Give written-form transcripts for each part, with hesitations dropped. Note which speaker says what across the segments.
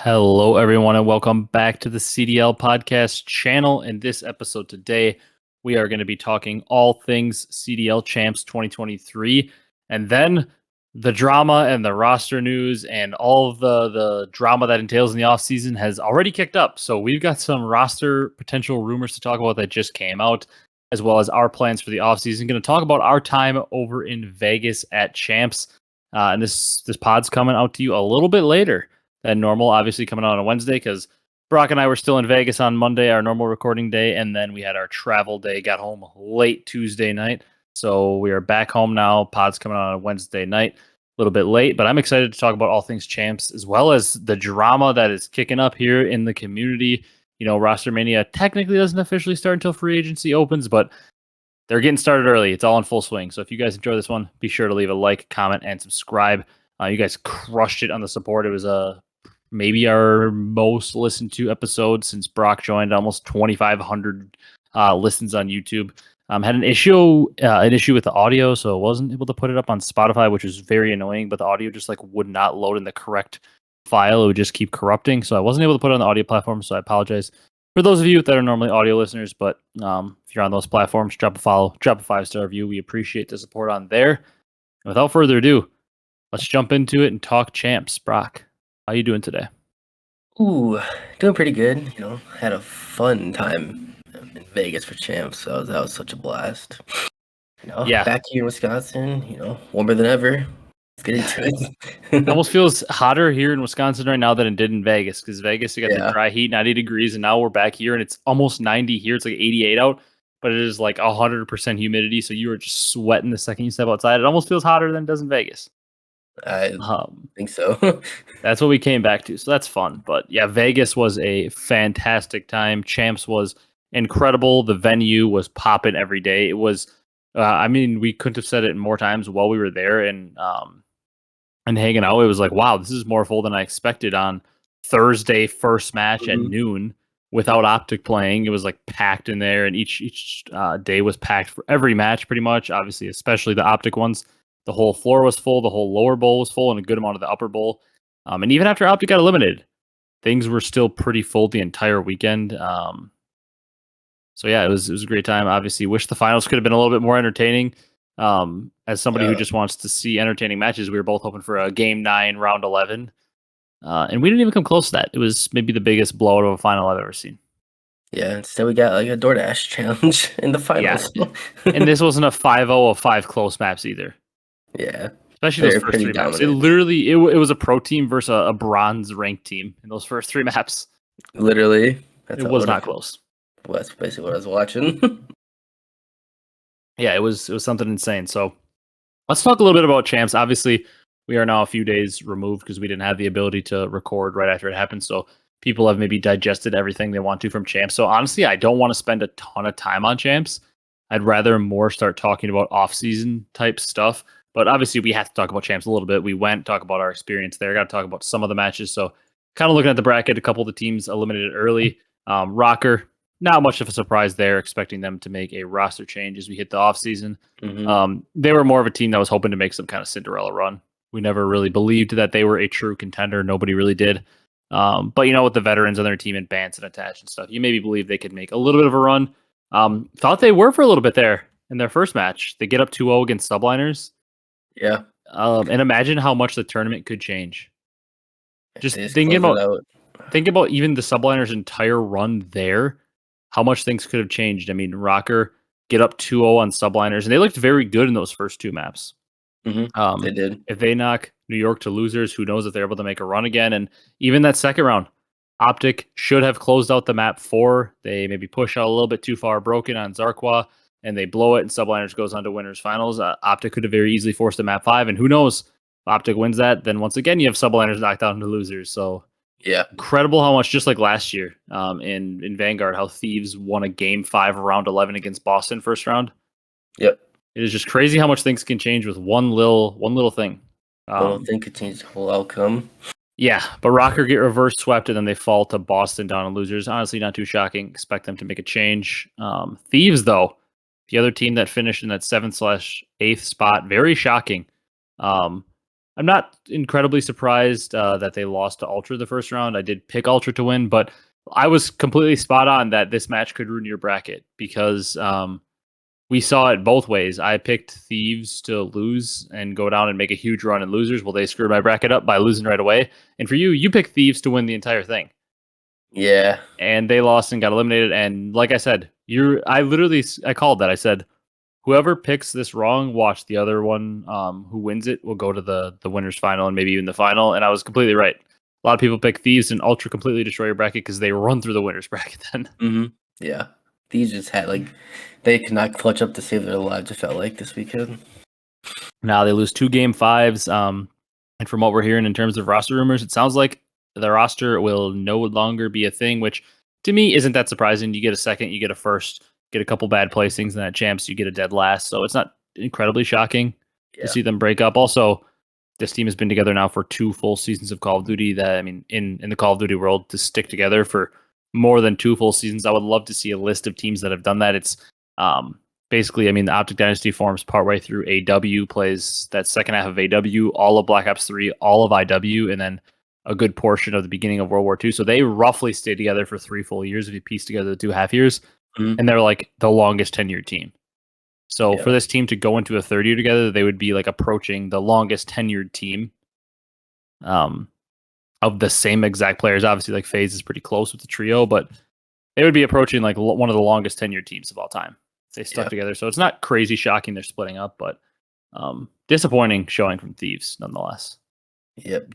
Speaker 1: Hello, everyone, and welcome back to the CDL podcast channel. In this episode today, we are going to be talking all things CDL Champs 2023, and then the drama and the roster news and all of the drama that entails in the offseason has already kicked up. So we've got some roster potential rumors to talk about that just came out, as well as our plans for the offseason. Going to talk about our time over in Vegas at Champs, and this pod's coming out to you a little bit later than normal, obviously coming out on a Wednesday because Brock and I were still in Vegas on Monday, our normal recording day, and then we had our travel day, got home late Tuesday night. So we are back home now. Pod's coming out on a Wednesday night, a little bit late, but I'm excited to talk about all things Champs, as well as the drama that is kicking up here in the community. You know, Roster Mania technically doesn't officially start until free agency opens, but they're getting started early. It's all in full swing. So if you guys enjoy this one, be sure to leave a like, comment, and subscribe. You guys crushed it on the support. It was maybe our most listened to episode since Brock joined, almost 2,500 listens on YouTube. Had an issue with the audio, so I wasn't able to put it up on Spotify, which is very annoying, but the audio just would not load in the correct file. It would just keep corrupting. So I wasn't able to put it on the audio platform. So I apologize for those of you that are normally audio listeners, but if you're on those platforms, drop a follow, drop a 5-star review. We appreciate the support on there. And without further ado, let's jump into it and talk Champs. Brock, how you doing today?
Speaker 2: Ooh, doing pretty good. Had a fun time in Vegas for Champs, so that was such a blast.
Speaker 1: Yeah.
Speaker 2: Back here in Wisconsin, warmer than ever. Let's get into it.
Speaker 1: It almost feels hotter here in Wisconsin right now than it did in Vegas, because Vegas, you got the dry heat, 90 degrees, and now we're back here and it's almost 90 here. It's like 88 out, but it is like 100% humidity, so you are just sweating the second you step outside. It almost feels hotter than it does in Vegas.
Speaker 2: I think so.
Speaker 1: That's what we came back to, so that's fun. But yeah, Vegas was a fantastic time. Champs was incredible. The venue was popping every day. It was, we couldn't have said it more times while we were there and hanging out. It was like, wow, this is more full than I expected on Thursday first match at noon without OpTic playing. It was like packed in there, and each day was packed for every match pretty much. Obviously, especially the OpTic ones. The whole floor was full. The whole lower bowl was full, and a good amount of the upper bowl. And even after OpTic got eliminated, things were still pretty full the entire weekend. So yeah, it was a great time. Obviously, wish the finals could have been a little bit more entertaining. As somebody who just wants to see entertaining matches, we were both hoping for a Game 9, Round 11. And we didn't even come close to that. It was maybe the biggest blowout of a final I've ever seen.
Speaker 2: Yeah, instead we got like a DoorDash challenge in the finals.
Speaker 1: Yeah. And this wasn't a 5-0 of 5 close maps either.
Speaker 2: Yeah.
Speaker 1: Especially those first 3 maps. It literally, it was a pro team versus a bronze ranked team in those first 3 maps.
Speaker 2: Literally.
Speaker 1: It was not close.
Speaker 2: That's basically what I was watching.
Speaker 1: Yeah, it was something insane. So let's talk a little bit about Champs. Obviously, we are now a few days removed because we didn't have the ability to record right after it happened. So people have maybe digested everything they want to from Champs. So honestly, I don't want to spend a ton of time on Champs. I'd rather more start talking about off-season type stuff. But obviously, we have to talk about Champs a little bit. We went, talk about our experience there. Got to talk about some of the matches. So kind of looking at the bracket, a couple of the teams eliminated early. Rocker, not much of a surprise there, expecting them to make a roster change as we hit the offseason. They were more of a team that was hoping to make some kind of Cinderella run. We never really believed that they were a true contender. Nobody really did. But with the veterans on their team and Bance and Attach and stuff, you maybe believe they could make a little bit of a run. Thought they were for a little bit there in their first match. They get up 2-0 against Subliners.
Speaker 2: Yeah.
Speaker 1: And imagine how much the tournament could change. Just thinking about even the Subliners' entire run there, how much things could have changed. I mean, Rocker get up 2-0 on Subliners, and they looked very good in those first 2 maps.
Speaker 2: They did.
Speaker 1: If they knock New York to losers, who knows if they're able to make a run again. And even that second round, OpTic should have closed out the map 4. They maybe push out a little bit too far broken on Zarqwa, and they blow it, and Subliners goes on to winners finals. OpTic could have very easily forced a map 5, and who knows, if OpTic wins that, then once again you have Subliners knocked out into losers. So
Speaker 2: yeah,
Speaker 1: incredible how much, just like last year in Vanguard, how Thieves won a game 5 of round 11 against Boston first round.
Speaker 2: Yep.
Speaker 1: It is just crazy how much things can change with one little thing.
Speaker 2: One thing could change the whole outcome.
Speaker 1: Yeah, but Rocker get reverse swept and then they fall to Boston down in losers. Honestly, not too shocking. Expect them to make a change. Thieves, though, the other team that finished in that 7/8th spot, very shocking. I'm not incredibly surprised that they lost to Ultra the first round. I did pick Ultra to win, but I was completely spot on that this match could ruin your bracket because we saw it both ways. I picked Thieves to lose and go down and make a huge run in losers. Well, they screwed my bracket up by losing right away. And for you, you picked Thieves to win the entire thing.
Speaker 2: Yeah.
Speaker 1: And they lost and got eliminated. And like I said, I called that. I said, whoever picks this wrong, watch the other one who wins it will go to the winners final and maybe even the final. And I was completely right. A lot of people pick Thieves and Ultra completely destroy your bracket because they run through the winners bracket then.
Speaker 2: Mm-hmm. Yeah. These just had they could not clutch up to save their lives. It felt like this weekend.
Speaker 1: Now they lose 2 game 5s. And from what we're hearing in terms of roster rumors, it sounds like the roster will no longer be a thing, which to me isn't that surprising. You get a second, you get a first, get a couple bad placings, and at champs you get a dead last. So it's not incredibly shocking to see them break up. Also, this team has been together now for 2 full seasons of Call of Duty. That I mean, in the Call of Duty world, to stick together for more than 2 full seasons, I would love to see a list of teams that have done that. It's basically, I mean, the OpTic Dynasty forms partway through AW, plays that second half of AW, all of Black Ops 3, all of IW, and then a good portion of the beginning of World War II. So they roughly stayed together for 3 full years if you piece together the 2 half years.
Speaker 2: Mm-hmm.
Speaker 1: And they're like the longest tenured team. So for this team to go into a third year together, they would be like approaching the longest tenured team of the same exact players. Obviously, like Faze is pretty close with the trio, but they would be approaching like one of the longest tenured teams of all time. They stuck together. So it's not crazy shocking they're splitting up, but disappointing showing from Thieves nonetheless.
Speaker 2: Yep.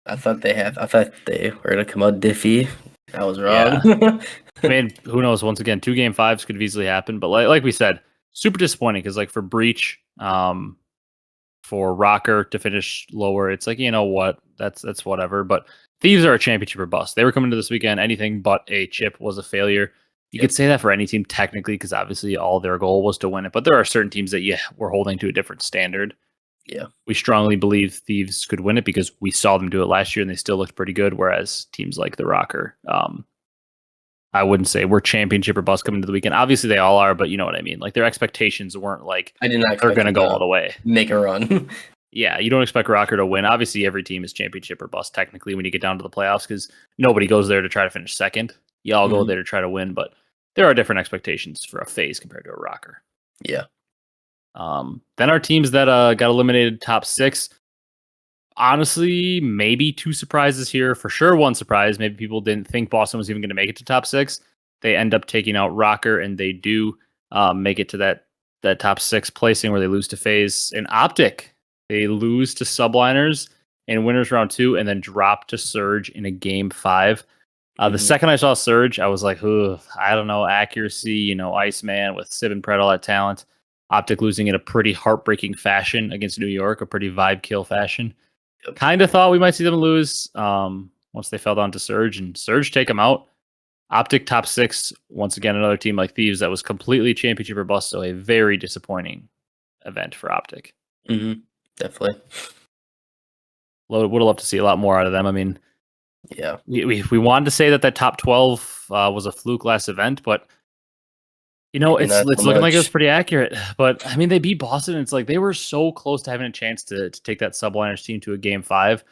Speaker 2: I thought they were gonna come out diffy. I was wrong.
Speaker 1: Yeah. I mean, who knows? Once again, 2 game 5s could have easily happened, but like we said, super disappointing because like for Breach, for Rocker to finish lower, it's like, you know what, that's whatever. But Thieves are a championship or bust. They were coming to this weekend. Anything but a chip was a failure. You could say that for any team technically, because obviously all their goal was to win it. But there are certain teams that we're holding to a different standard.
Speaker 2: Yeah,
Speaker 1: we strongly believe Thieves could win it because we saw them do it last year and they still looked pretty good. Whereas teams like the Rocker, I wouldn't say we're championship or bust coming to the weekend. Obviously, they all are, but you know what I mean. Like their expectations weren't like
Speaker 2: I did not
Speaker 1: they're going to go all the way,
Speaker 2: make a run.
Speaker 1: Yeah, you don't expect Rocker to win. Obviously, every team is championship or bust technically when you get down to the playoffs because nobody goes there to try to finish second. You all go there to try to win, but there are different expectations for a Faze compared to a Rocker.
Speaker 2: Yeah.
Speaker 1: Then our teams that got eliminated top 6. Honestly, maybe 2 surprises here. For sure, 1 surprise. Maybe people didn't think Boston was even going to make it to top 6. They end up taking out Rocker, and they do make it to that top 6 placing where they lose to Faze. And OpTic, they lose to Subliners in winners round 2, and then drop to Surge in a game 5. The second I saw Surge, I was like, I don't know, accuracy, Iceman with Sib and Pred, all that talent. OpTic losing in a pretty heartbreaking fashion against New York, a pretty vibe kill fashion. Yep. Kind of thought we might see them lose once they fell down to Surge, and Surge take them out. OpTic top 6, once again, another team like Thieves that was completely championship or bust, so a very disappointing event for OpTic.
Speaker 2: Definitely.
Speaker 1: Would have loved to see a lot more out of them. I mean,
Speaker 2: yeah,
Speaker 1: we wanted to say that top 12 was a fluke last event, but it's looking like it was pretty accurate. But I mean, they beat Boston. And it's like they were so close to having a chance to take that Subliners team to a game 5.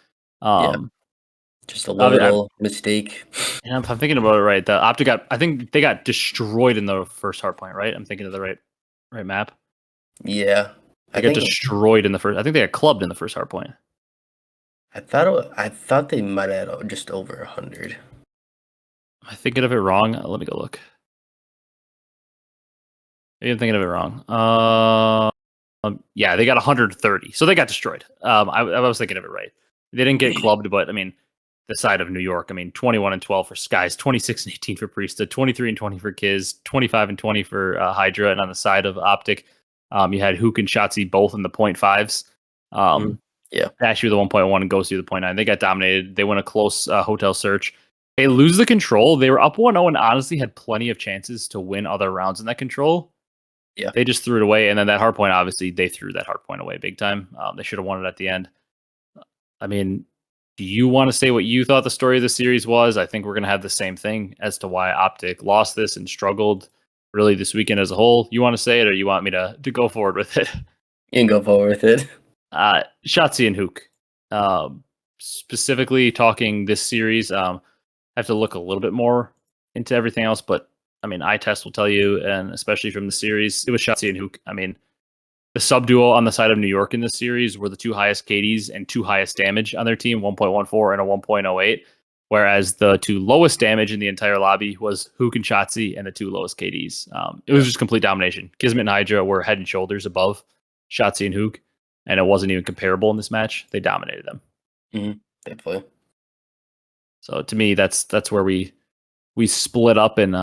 Speaker 2: Just a little mistake.
Speaker 1: And if I'm thinking about it right, the OpTic I think they got destroyed in the first hardpoint, right? I'm thinking of the right map.
Speaker 2: Yeah,
Speaker 1: they got destroyed in the first. I think they got clubbed in the first hardpoint.
Speaker 2: I thought they might have just over 100.
Speaker 1: Am I thinking of it wrong? Let me go look. Maybe I'm thinking of it wrong. Yeah, they got 130, so they got destroyed. I was thinking of it right. They didn't get clubbed, but I mean, the side of New York. I mean, 21-12 for Skies, 26-18 for Priesthood, 23-20 for Kiz, 25-20 for Hydra, and on the side of OpTic, you had Hook and Shotzi both in the 0.5s. Ashy with the 1.1 and Ghosty with the 0.9. They got dominated. They win a close hotel search. They lose the control. They were up 1-0 and honestly had plenty of chances to win other rounds in that control.
Speaker 2: Yeah,
Speaker 1: they just threw it away, and then that hardpoint, obviously, they threw that hardpoint away big time. They should have won it at the end. I mean, do you want to say what you thought the story of the series was? I think we're going to have the same thing as to why OpTic lost this and struggled really this weekend as a whole. You want to say it, or you want me to go forward with it?
Speaker 2: You can go forward with it.
Speaker 1: Shotzi and Hook. Specifically talking this series, I have to look a little bit more into everything else, but I mean, eye test will tell you, and especially from the series, it was Shotzi and Hook. I mean, the sub duo on the side of New York in this series were the two highest KDs and two highest damage on their team, 1.14 and a 1.08. Whereas the two lowest damage in the entire lobby was Hook and Shotzi, and the two lowest KDs. It was just complete domination. Kismet and Hydra were head and shoulders above Shotzi and Hook, and it wasn't even comparable in this match. They dominated them.
Speaker 2: Definitely.
Speaker 1: So to me, that's where we split up and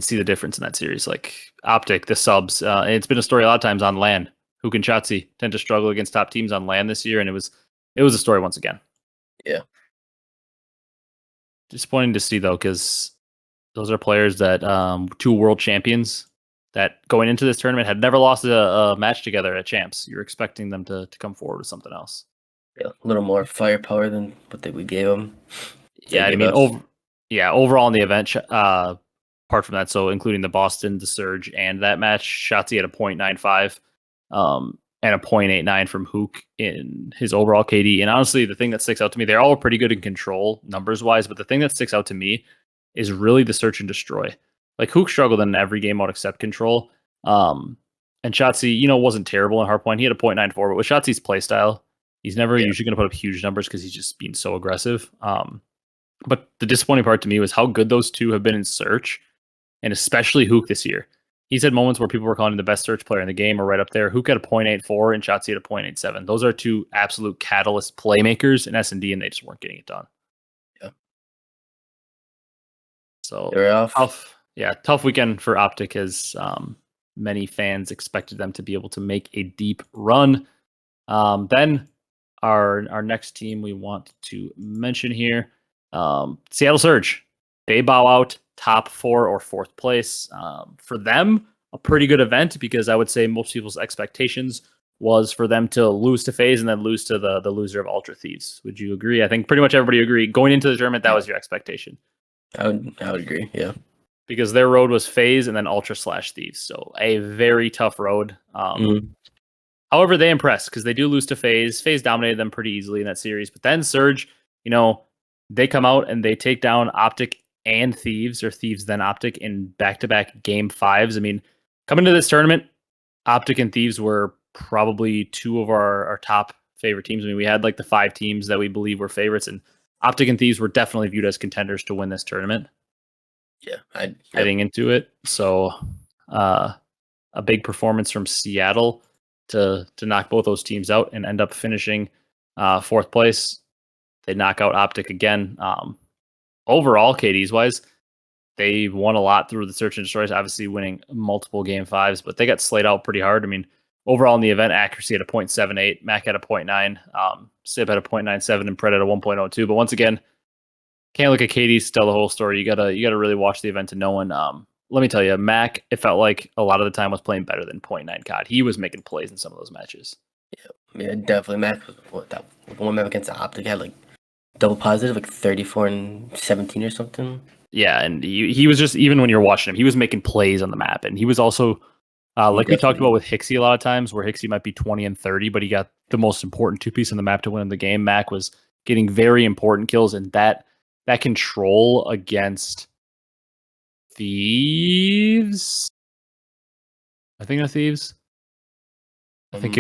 Speaker 1: see the difference in that series. Like OpTic, the subs, and it's been a story a lot of times on LAN. Hook and Shotzi tend to struggle against top teams on LAN this year, and it was a story once again.
Speaker 2: Yeah.
Speaker 1: Disappointing to see though, because those are players that two world champions that going into this tournament had never lost a match together at champs. You're expecting them to come forward with something else.
Speaker 2: Yeah, a little more firepower than what we gave them.
Speaker 1: Yeah, I mean, overall in the event, apart from that, so including the Boston, the Surge, and that match, Shotzi had a 0.95 and a 0.89 from Hook in his overall KD. And honestly, the thing that sticks out to me, they're all pretty good in control numbers-wise, but the thing that sticks out to me is really the search and destroy. Like, Hook struggled in every game out except control. And Shotzi, wasn't terrible in hardpoint. He had a 0.94, but with Shotzi's playstyle, he's never usually going to put up huge numbers because he's just being so aggressive. But the disappointing part to me was how good those two have been in search, and especially Hook this year. He's had moments where people were calling him the best search player in the game or right up there. Hook had a 0.84 and Shotzi had a 0.87. Those are two absolute catalyst playmakers in S&D, and they just weren't getting it done.
Speaker 2: Yeah.
Speaker 1: So
Speaker 2: they're off.
Speaker 1: Tough weekend for OpTic, as many fans expected them to be able to make a deep run. Then our next team we want to mention here, Seattle Surge. They bow out top 4 or 4th place. For them, a pretty good event, because I would say most people's expectations was for them to lose to Faze and then lose to the loser of Ultra Thieves. Would you agree? I think pretty much everybody agreed. Going into the tournament, that was your expectation.
Speaker 2: I would agree, yeah.
Speaker 1: Because their road was Faze and then Ultra/Thieves. So a very tough road. However, they impressed because they do lose to Faze. Faze dominated them pretty easily in that series. But then Surge, they come out and they take down OpTic and Thieves, or Thieves then OpTic, in back-to-back game 5s. I mean, coming to this tournament, OpTic and Thieves were probably two of our top favorite teams. I mean, we had like the 5 teams that we believe were favorites, and OpTic and Thieves were definitely viewed as contenders to win this tournament.
Speaker 2: Yeah,
Speaker 1: heading into it. So a big performance from Seattle to knock both those teams out and end up finishing 4th place. They knock out OpTic again. Overall, KDs wise, they won a lot through the search and destroys, obviously winning multiple game 5s, but they got slayed out pretty hard. I mean, overall in the event, accuracy at a 0.78, Mac had a 0.9, Simp had a 0.97, and Pred at a 1.02. But once again, can't look at KDs to tell the whole story. You gotta really watch the event to know. And let me tell you, Mac, it felt like a lot of the time was playing better than 0.9 COD. He was making plays in some of those matches.
Speaker 2: Yeah, definitely. Mac, that one map against OpTic had like double positive, like 34 and 17 or something.
Speaker 1: Yeah, and he was just, even when you're watching him, he was making plays on the map. And he was also, like we talked about with Hecz a lot of times, where Hecz might be 20 and 30, but he got the most important 2-piece on the map to win the game. Mac was getting very important kills, and that control against Thieves. I think it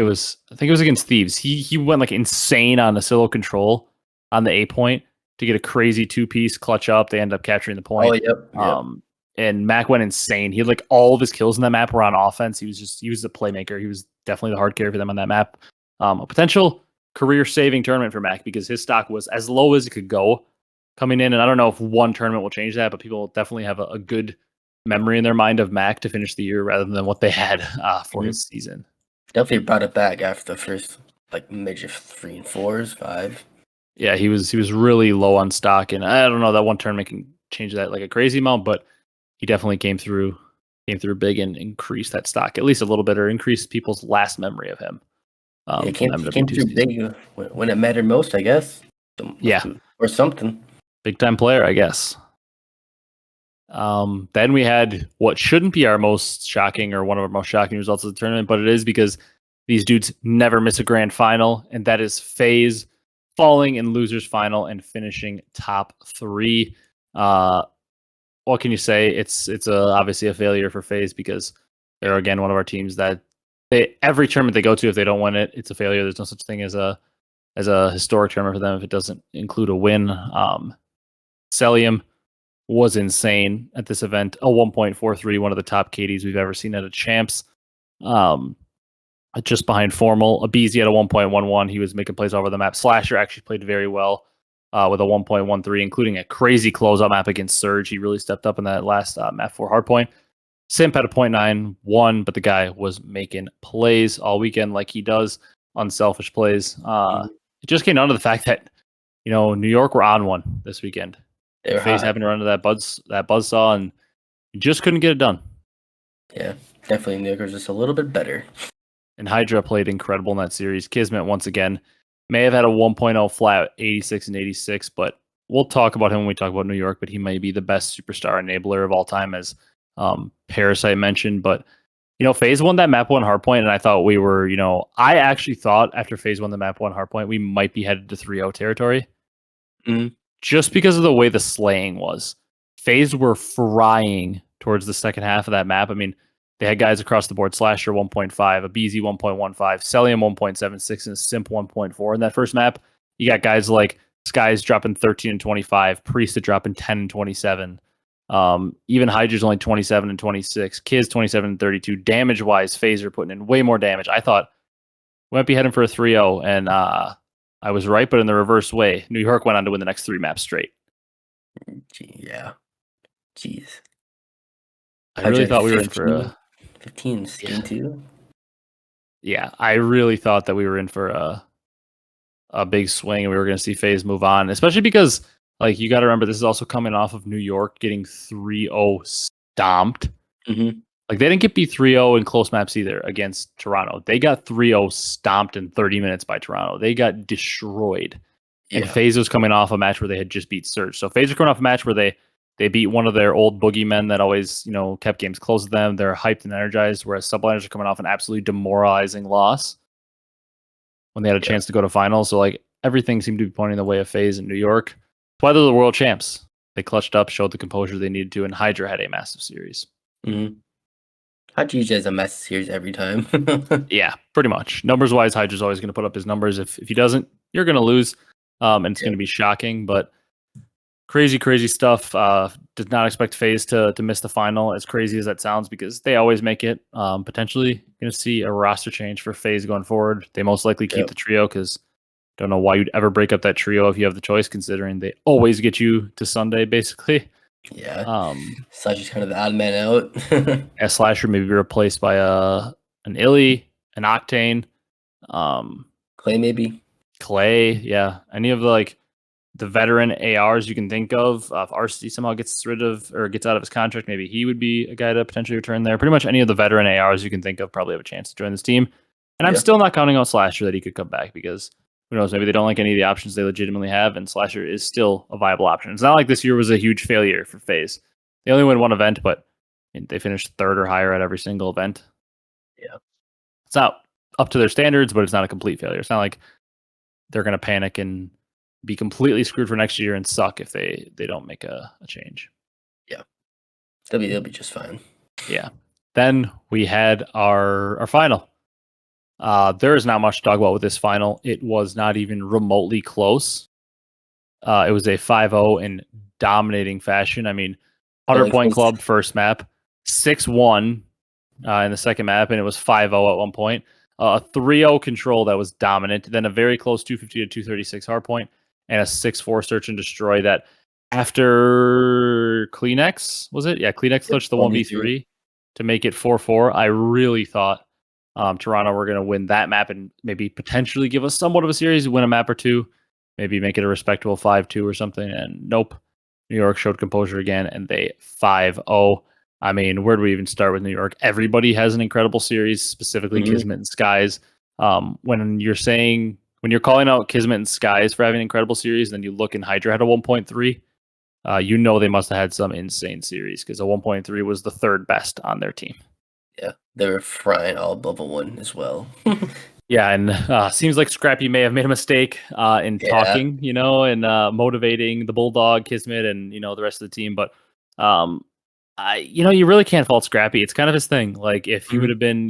Speaker 1: was against Thieves. He went like insane on the solo control on the A point to get a crazy 2-piece clutch up. They end up capturing the point.
Speaker 2: Yep.
Speaker 1: And Mac went insane. He had like all of his kills in that map were on offense. He was a playmaker. He was definitely the hard carry for them on that map. A potential career-saving tournament for Mac, because his stock was as low as it could go coming in. And I don't know if one tournament will change that, but people definitely have a good memory in their mind of Mac to finish the year rather than what they had for his season.
Speaker 2: Definitely brought it back after the first like major 3 and 4s, 5.
Speaker 1: Yeah, he was really low on stock, and I don't know that one tournament can change that like a crazy amount, but he definitely came through big and increased that stock at least a little bit, or increased people's last memory of him.
Speaker 2: He came through big when it mattered most, I guess. Or something.
Speaker 1: Big time player, I guess. Then we had what shouldn't be our most shocking, or one of our most shocking results of the tournament, but it is, because These dudes never miss a grand final, and that is Faze falling in losers final and finishing top 3. What can you say? It's obviously a failure for Faze because they're again one of our teams that every tournament they go to, if they don't win it, it's a failure. There's no such thing as a historic tournament for them if it doesn't include a win. Cellium was insane at this event. A 1.43, one of the top KDs we've ever seen at a champs. Just behind Formal. Abezy at a 1.11. He was making plays all over the map. Slasher actually played very well with a 1.13, including a crazy closeout map against Surge. He really stepped up in that last map 4 hardpoint. Simp had a 0.91, but the guy was making plays all weekend like he does, unselfish plays. It just came down to the fact that, New York were on one this weekend. Faze happened to run to that buzzsaw and just couldn't get it done.
Speaker 2: Yeah, definitely New York was just a little bit better.
Speaker 1: And Hydra played incredible in that series. Kismet, once again, may have had a 1.0 flat, 86 and 86, but we'll talk about him when we talk about New York, but he may be the best superstar enabler of all time, as Parasite mentioned. But, Faze won that map 1 hardpoint, and I thought we were, I actually thought after Faze won the map 1 hardpoint, we might be headed to 3-0 territory. Just because of the way the slaying was. Faze were frying towards the second half of that map. I mean, they had guys across the board. Slasher 1.5, Abezy 1.15, Cellium 1.76, and Simp 1.4 in that first map. You got guys like Skies dropping 13 and 25, Priest dropping 10 and 27. Even Hydra's only 27 and 26, Kiz 27 and 32. Damage-wise, Phaser putting in way more damage. I thought we might be heading for a 3-0, and I was right, but in the reverse way. New York went on to win the next 3 maps straight.
Speaker 2: Yeah. Jeez.
Speaker 1: I really thought we were in for a
Speaker 2: 15 skin too.
Speaker 1: Yeah, I really thought that we were in for a big swing and we were going to see Faze move on, especially because you got to remember this is also coming off of New York getting 3-0 stomped. They didn't get beat 3-0 in close maps either against Toronto. They got 3-0 stomped in 30 minutes by Toronto. They got destroyed. And Faze was coming off a match where they had just beat Surge. So Faze was coming off a match where they beat one of their old boogeymen that always, kept games close to them. They're hyped and energized, whereas Subliners are coming off an absolutely demoralizing loss when they had a chance to go to finals. So everything seemed to be pointing the way of Faze in New York. That's why they're the world champs. They clutched up, showed the composure they needed to, and Hydra had a massive series.
Speaker 2: Hydra usually has a massive series every time.
Speaker 1: Yeah, pretty much. Numbers wise, Hydra's always going to put up his numbers. If he doesn't, you're going to lose. And it's going to be shocking, but crazy stuff. Did not expect Faze to miss the final, as crazy as that sounds, because they always make it. Potentially going to see a roster change for Faze going forward. They most likely keep the trio, because don't know why you'd ever break up that trio if you have the choice, considering they always get you to Sunday, basically.
Speaker 2: Yeah. Slasher's kind of the odd man out.
Speaker 1: Slasher maybe be replaced by an Illy, an Octane,
Speaker 2: Clay maybe.
Speaker 1: Clay, yeah. Any of the veteran ARs you can think of. If Arcitys somehow gets rid of or gets out of his contract, maybe he would be a guy to potentially return there. Pretty much any of the veteran ARs you can think of probably have a chance to join this team. And I'm still not counting on Slasher that he could come back, because who knows, maybe they don't like any of the options they legitimately have, and Slasher is still a viable option. It's not like this year was a huge failure for FaZe. They only win one event, but they finished 3rd or higher at every single event.
Speaker 2: Yeah.
Speaker 1: It's not up to their standards, but it's not a complete failure. It's not like they're going to panic and be completely screwed for next year and suck if they don't make a change.
Speaker 2: Yeah. They'll be just fine.
Speaker 1: Yeah. Then we had our final. There is not much to talk about with this final. It was not even remotely close. It was a 5-0 in dominating fashion. I mean, 100-point club first map, 6-1 in the second map, and it was 5-0 at one point. A 3-0 control that was dominant, then a very close 250 to 236 hardpoint, and a 6-4 search and destroy that after Kleenex, was it? Yeah, Kleenex touched the 1v3 to make it 4-4. I really thought Toronto were going to win that map and maybe potentially give us somewhat of a series, win a map or two, maybe make it a respectable 5-2 or something. And nope, New York showed composure again, and they 5-0. I mean, where do we even start with New York? Everybody has an incredible series, specifically Kismet and Skies. When you're calling out Kismet and Skies for having an incredible series, then you look and Hydra had a 1.3. You know they must have had some insane series, because a 1.3 was the 3rd best on their team.
Speaker 2: Yeah, They were frying all level 1 as well.
Speaker 1: Yeah, and seems like Scrappy may have made a mistake in
Speaker 2: Yeah.
Speaker 1: talking, and motivating the Bulldog, Kismet, and the rest of the team. But you really can't fault Scrappy. It's kind of his thing. Like if he would have been,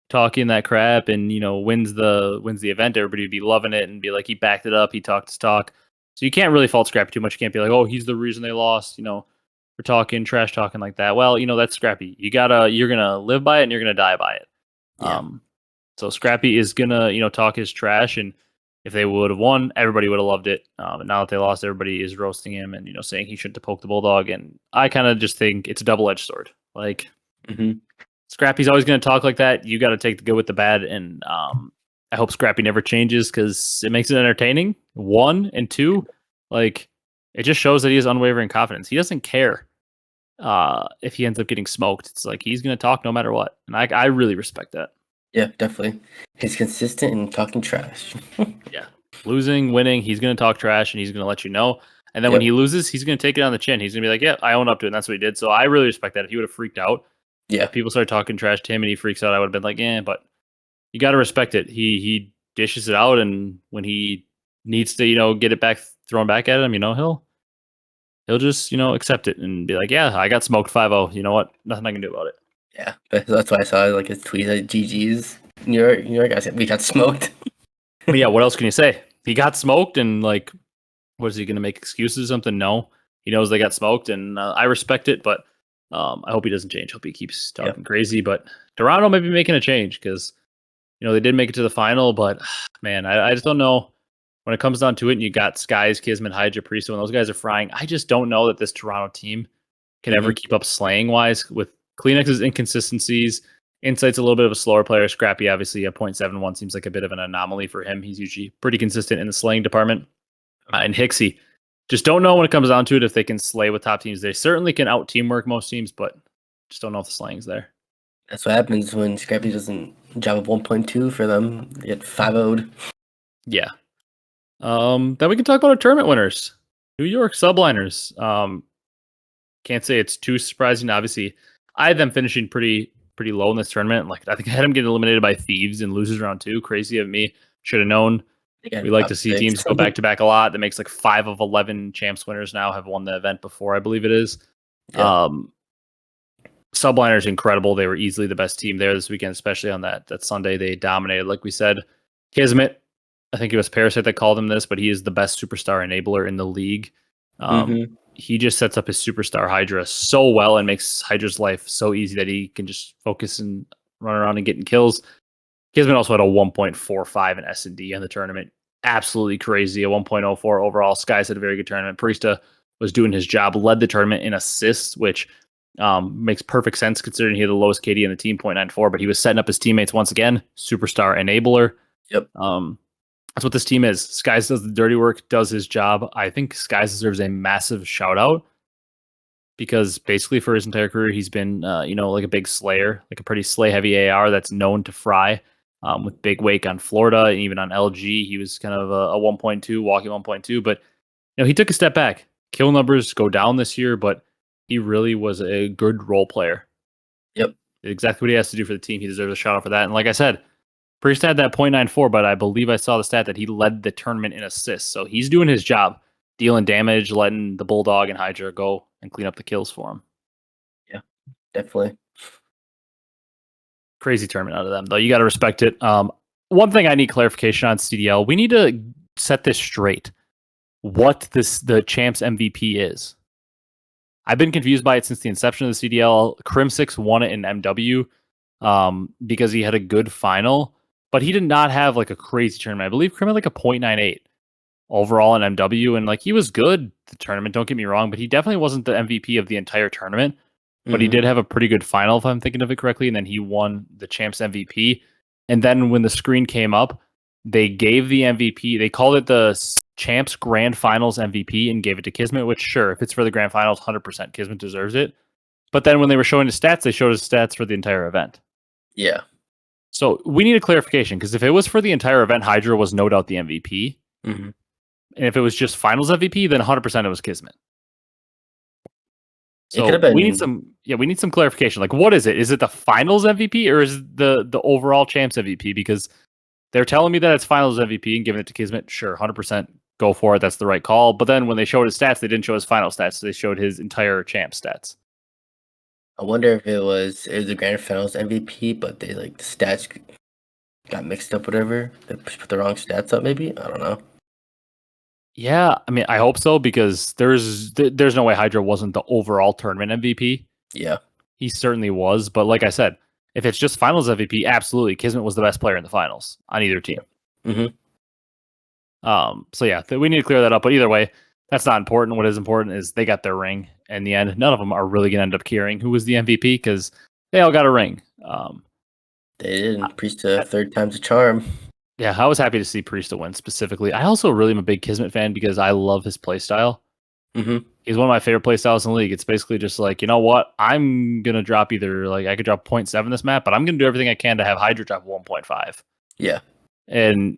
Speaker 1: talking that crap and wins the event, everybody would be loving it and be like he backed it up, he talked his talk. So you can't really fault Scrappy too much. You can't be like, oh, he's the reason they lost. For talking trash talking like that. Well, that's Scrappy. You're gonna live by it and you're gonna die by it.
Speaker 2: Yeah.
Speaker 1: So Scrappy is gonna, talk his trash, and if they would have won, everybody would have loved it. And now that they lost, everybody is roasting him and saying he shouldn't have poked the Bulldog. And I kind of just think it's a double-edged sword. Like Scrappy's always gonna talk like that. You got to take the good with the bad, and I hope Scrappy never changes because it makes it entertaining. 1 and 2, like it just shows that he has unwavering confidence. He doesn't care if he ends up getting smoked. It's like he's gonna talk no matter what, and I really respect that.
Speaker 2: Yeah, definitely. He's consistent in talking trash.
Speaker 1: Yeah. Losing, winning, he's going to talk trash and he's going to let you know. And then when he loses, he's going to take it on the chin. He's going to be like, yeah, I own up to it. And that's what he did. So I really respect that. If he would have freaked out, if people started talking trash to him and he freaks out, I would have been like, but you got to respect it. He dishes it out. And when he needs to, get it back, thrown back at him, he'll just, accept it and be like, yeah, I got smoked 5-0. You know what? Nothing I can do about it.
Speaker 2: Yeah, that's why I saw like his tweet like GG's. New York guys, we got smoked.
Speaker 1: But yeah, what else can you say? He got smoked, and like, was he going to make excuses or something? No, he knows they got smoked, and I respect it. But I hope he doesn't change. Hope he keeps talking crazy. But Toronto may be making a change because they did make it to the final. But man, I just don't know when it comes down to it. And you got Skies, Kismet, Hydra, Priest, when those guys are frying. I just don't know that this Toronto team can ever keep up slaying wise with Kleenex's inconsistencies. Insight's a little bit of a slower player. Scrappy, obviously, a 0.71 seems like a bit of an anomaly for him. He's usually pretty consistent in the slaying department. And Hexy, just don't know when it comes down to it if they can slay with top teams. They certainly can out teamwork most teams, but just don't know if the slaying's there.
Speaker 2: That's what happens when Scrappy doesn't job of 1.2 for them. They get 5-0'd.
Speaker 1: Yeah. Then we can talk about our tournament winners. New York Subliners. Can't say it's too surprising. Obviously, I had them finishing pretty low in this tournament. Like I think I had them getting eliminated by Thieves in losers round 2. Crazy of me. Should have known. We like to see teams go back to back a lot. That makes like 5 of 11 champs winners now have won the event before, I believe it is.
Speaker 2: Yeah.
Speaker 1: Subliners incredible. They were easily the best team there this weekend, especially on that Sunday. They dominated, like we said. Kismet, I think it was Parasite that called him this, but he is the best superstar enabler in the league. He just sets up his superstar Hydra so well and makes Hydra's life so easy that he can just focus and run around and getting kills. Kismet also had a 1.45 in S&D in the tournament. Absolutely crazy. A 1.04 overall. Skies had a very good tournament. Priesta was doing his job, led the tournament in assists, which makes perfect sense considering he had the lowest KD in the team, 0.94, but he was setting up his teammates once again. Superstar enabler.
Speaker 2: Yep.
Speaker 1: That's what this team is. Skies does the dirty work, does his job. I think Skies deserves a massive shout out because basically for his entire career, he's been, like a big slayer, like a pretty slay heavy AR that's known to fry with big wake on Florida and even on LG. He was kind of a 1.2, walking 1.2, but he took a step back. Kill numbers go down this year, but he really was a good role player.
Speaker 2: Yep.
Speaker 1: Exactly what he has to do for the team. He deserves a shout out for that. And like I said, Priest had that 0.94, but I believe I saw the stat that he led the tournament in assists. So he's doing his job, dealing damage, letting the Bulldog and Hydra go and clean up the kills for him.
Speaker 2: Yeah, definitely.
Speaker 1: Crazy tournament out of them, though. You got to respect it. One thing I need clarification on CDL. We need to set this straight. What the champs MVP is. I've been confused by it since the inception of the CDL. Crim6 won it in MW because he had a good final. But he did not have like a crazy tournament. I believe Crim had like a 0.98 overall in MW. And like he was good the tournament, don't get me wrong, but he definitely wasn't the MVP of the entire tournament. But he did have a pretty good final, if I'm thinking of it correctly. And then he won the champs MVP. And then when the screen came up, they gave the MVP, they called it the champs grand finals MVP and gave it to Kismet, which sure, if it's for the grand finals, 100% Kismet deserves it. But then when they were showing his stats, they showed his stats for the entire event.
Speaker 2: Yeah.
Speaker 1: So we need a clarification because if it was for the entire event, Hydra was no doubt the MVP. And if it was just finals MVP, then 100% it was Kismet.
Speaker 2: It could
Speaker 1: So
Speaker 2: have
Speaker 1: we need
Speaker 2: been.
Speaker 1: some clarification. Like, what is it? Is it the finals MVP or is it the overall champs MVP? Because they're telling me that it's finals MVP and giving it to Kismet. Sure, 100% go for it. That's the right call. But then when they showed his stats, they didn't show his final stats. They showed his entire champ stats.
Speaker 2: I wonder if it was the grand finals MVP, but they like the stats got mixed up, whatever. They put the wrong stats up, maybe. I don't know.
Speaker 1: Yeah, I mean, I hope so because there's no way Hydra wasn't the overall tournament MVP.
Speaker 2: Yeah.
Speaker 1: He certainly was, but like I said, if it's just finals MVP, absolutely, Kismet was the best player in the finals on either team.
Speaker 2: Mm-hmm.
Speaker 1: So yeah, we need to clear that up. But either way, that's not important. What is important is they got their ring in the end. None of them are really going to end up caring who was the MVP because they all got a ring.
Speaker 2: They didn't. Priest a third time's a charm.
Speaker 1: Yeah, I was happy to see Priest win specifically. I also really am a big Kismet fan because I love his playstyle.
Speaker 2: Mm-hmm.
Speaker 1: He's one of my favorite playstyles in the league. It's basically just like, you know what? I'm going to drop either, like, I could drop 0.7 this map, but I'm going to do everything I can to have Hydra drop 1.5.
Speaker 2: Yeah.
Speaker 1: And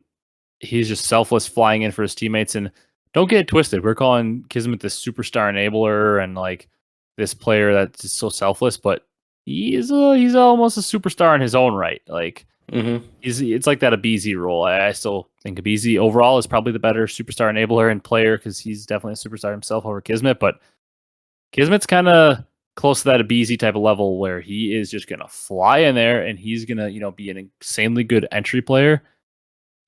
Speaker 1: he's just selfless flying in for his teammates. And don't get it twisted. We're calling Kismet this superstar enabler and like this player that's just so selfless, but he's almost a superstar in his own right. Like
Speaker 2: Mm-hmm.
Speaker 1: it's like that Abezy role. I still think Abezy overall is probably the better superstar enabler and player because he's definitely a superstar himself over Kismet. But Kismet's kind of close to that Abezy type of level where he is just gonna fly in there and he's gonna be an insanely good entry player.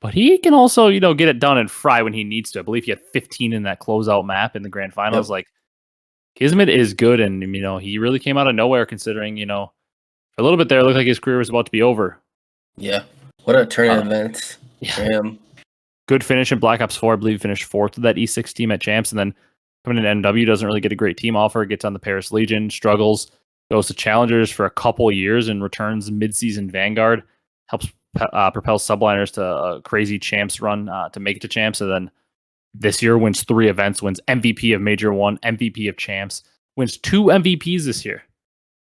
Speaker 1: But he can also, get it done and fry when he needs to. I believe he had 15 in that closeout map in the grand finals.
Speaker 2: Yep.
Speaker 1: Like, Kismet is good, and, he really came out of nowhere considering, for a little bit there, it looked like his career was about to be over.
Speaker 2: Yeah. What a turn of events for
Speaker 1: Yeah.
Speaker 2: him.
Speaker 1: Good finish in Black Ops 4. I believe he finished fourth of that E6 team at Champs, and then coming into NW, doesn't really get a great team offer, gets on the Paris Legion, struggles, goes to Challengers for a couple years and returns mid-season Vanguard, helps propel Subliners to a crazy Champs run to make it to Champs, and then this year wins 3 events, wins MVP of Major 1, MVP of Champs, wins 2 MVPs this year.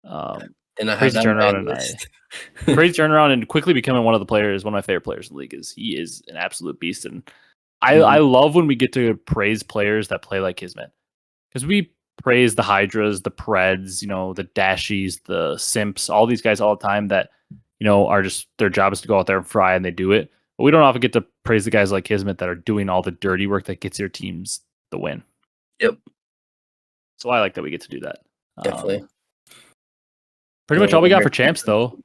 Speaker 2: And I have
Speaker 1: Crazy
Speaker 2: that on my
Speaker 1: turnaround, and
Speaker 2: list.
Speaker 1: crazy turnaround, and quickly becoming one of my favorite players in the league. He is an absolute beast, and I love when we get to praise players that play like Kismet, because we praise the Hydras, the Preds, the Dashies, the Simps, all these guys all the time that are just their job is to go out there and fry, and they do it. But we don't often get to praise the guys like Kismet that are doing all the dirty work that gets their teams the win.
Speaker 2: Yep.
Speaker 1: So I like that we get to do that.
Speaker 2: Definitely.
Speaker 1: Pretty much all we got for champs, though.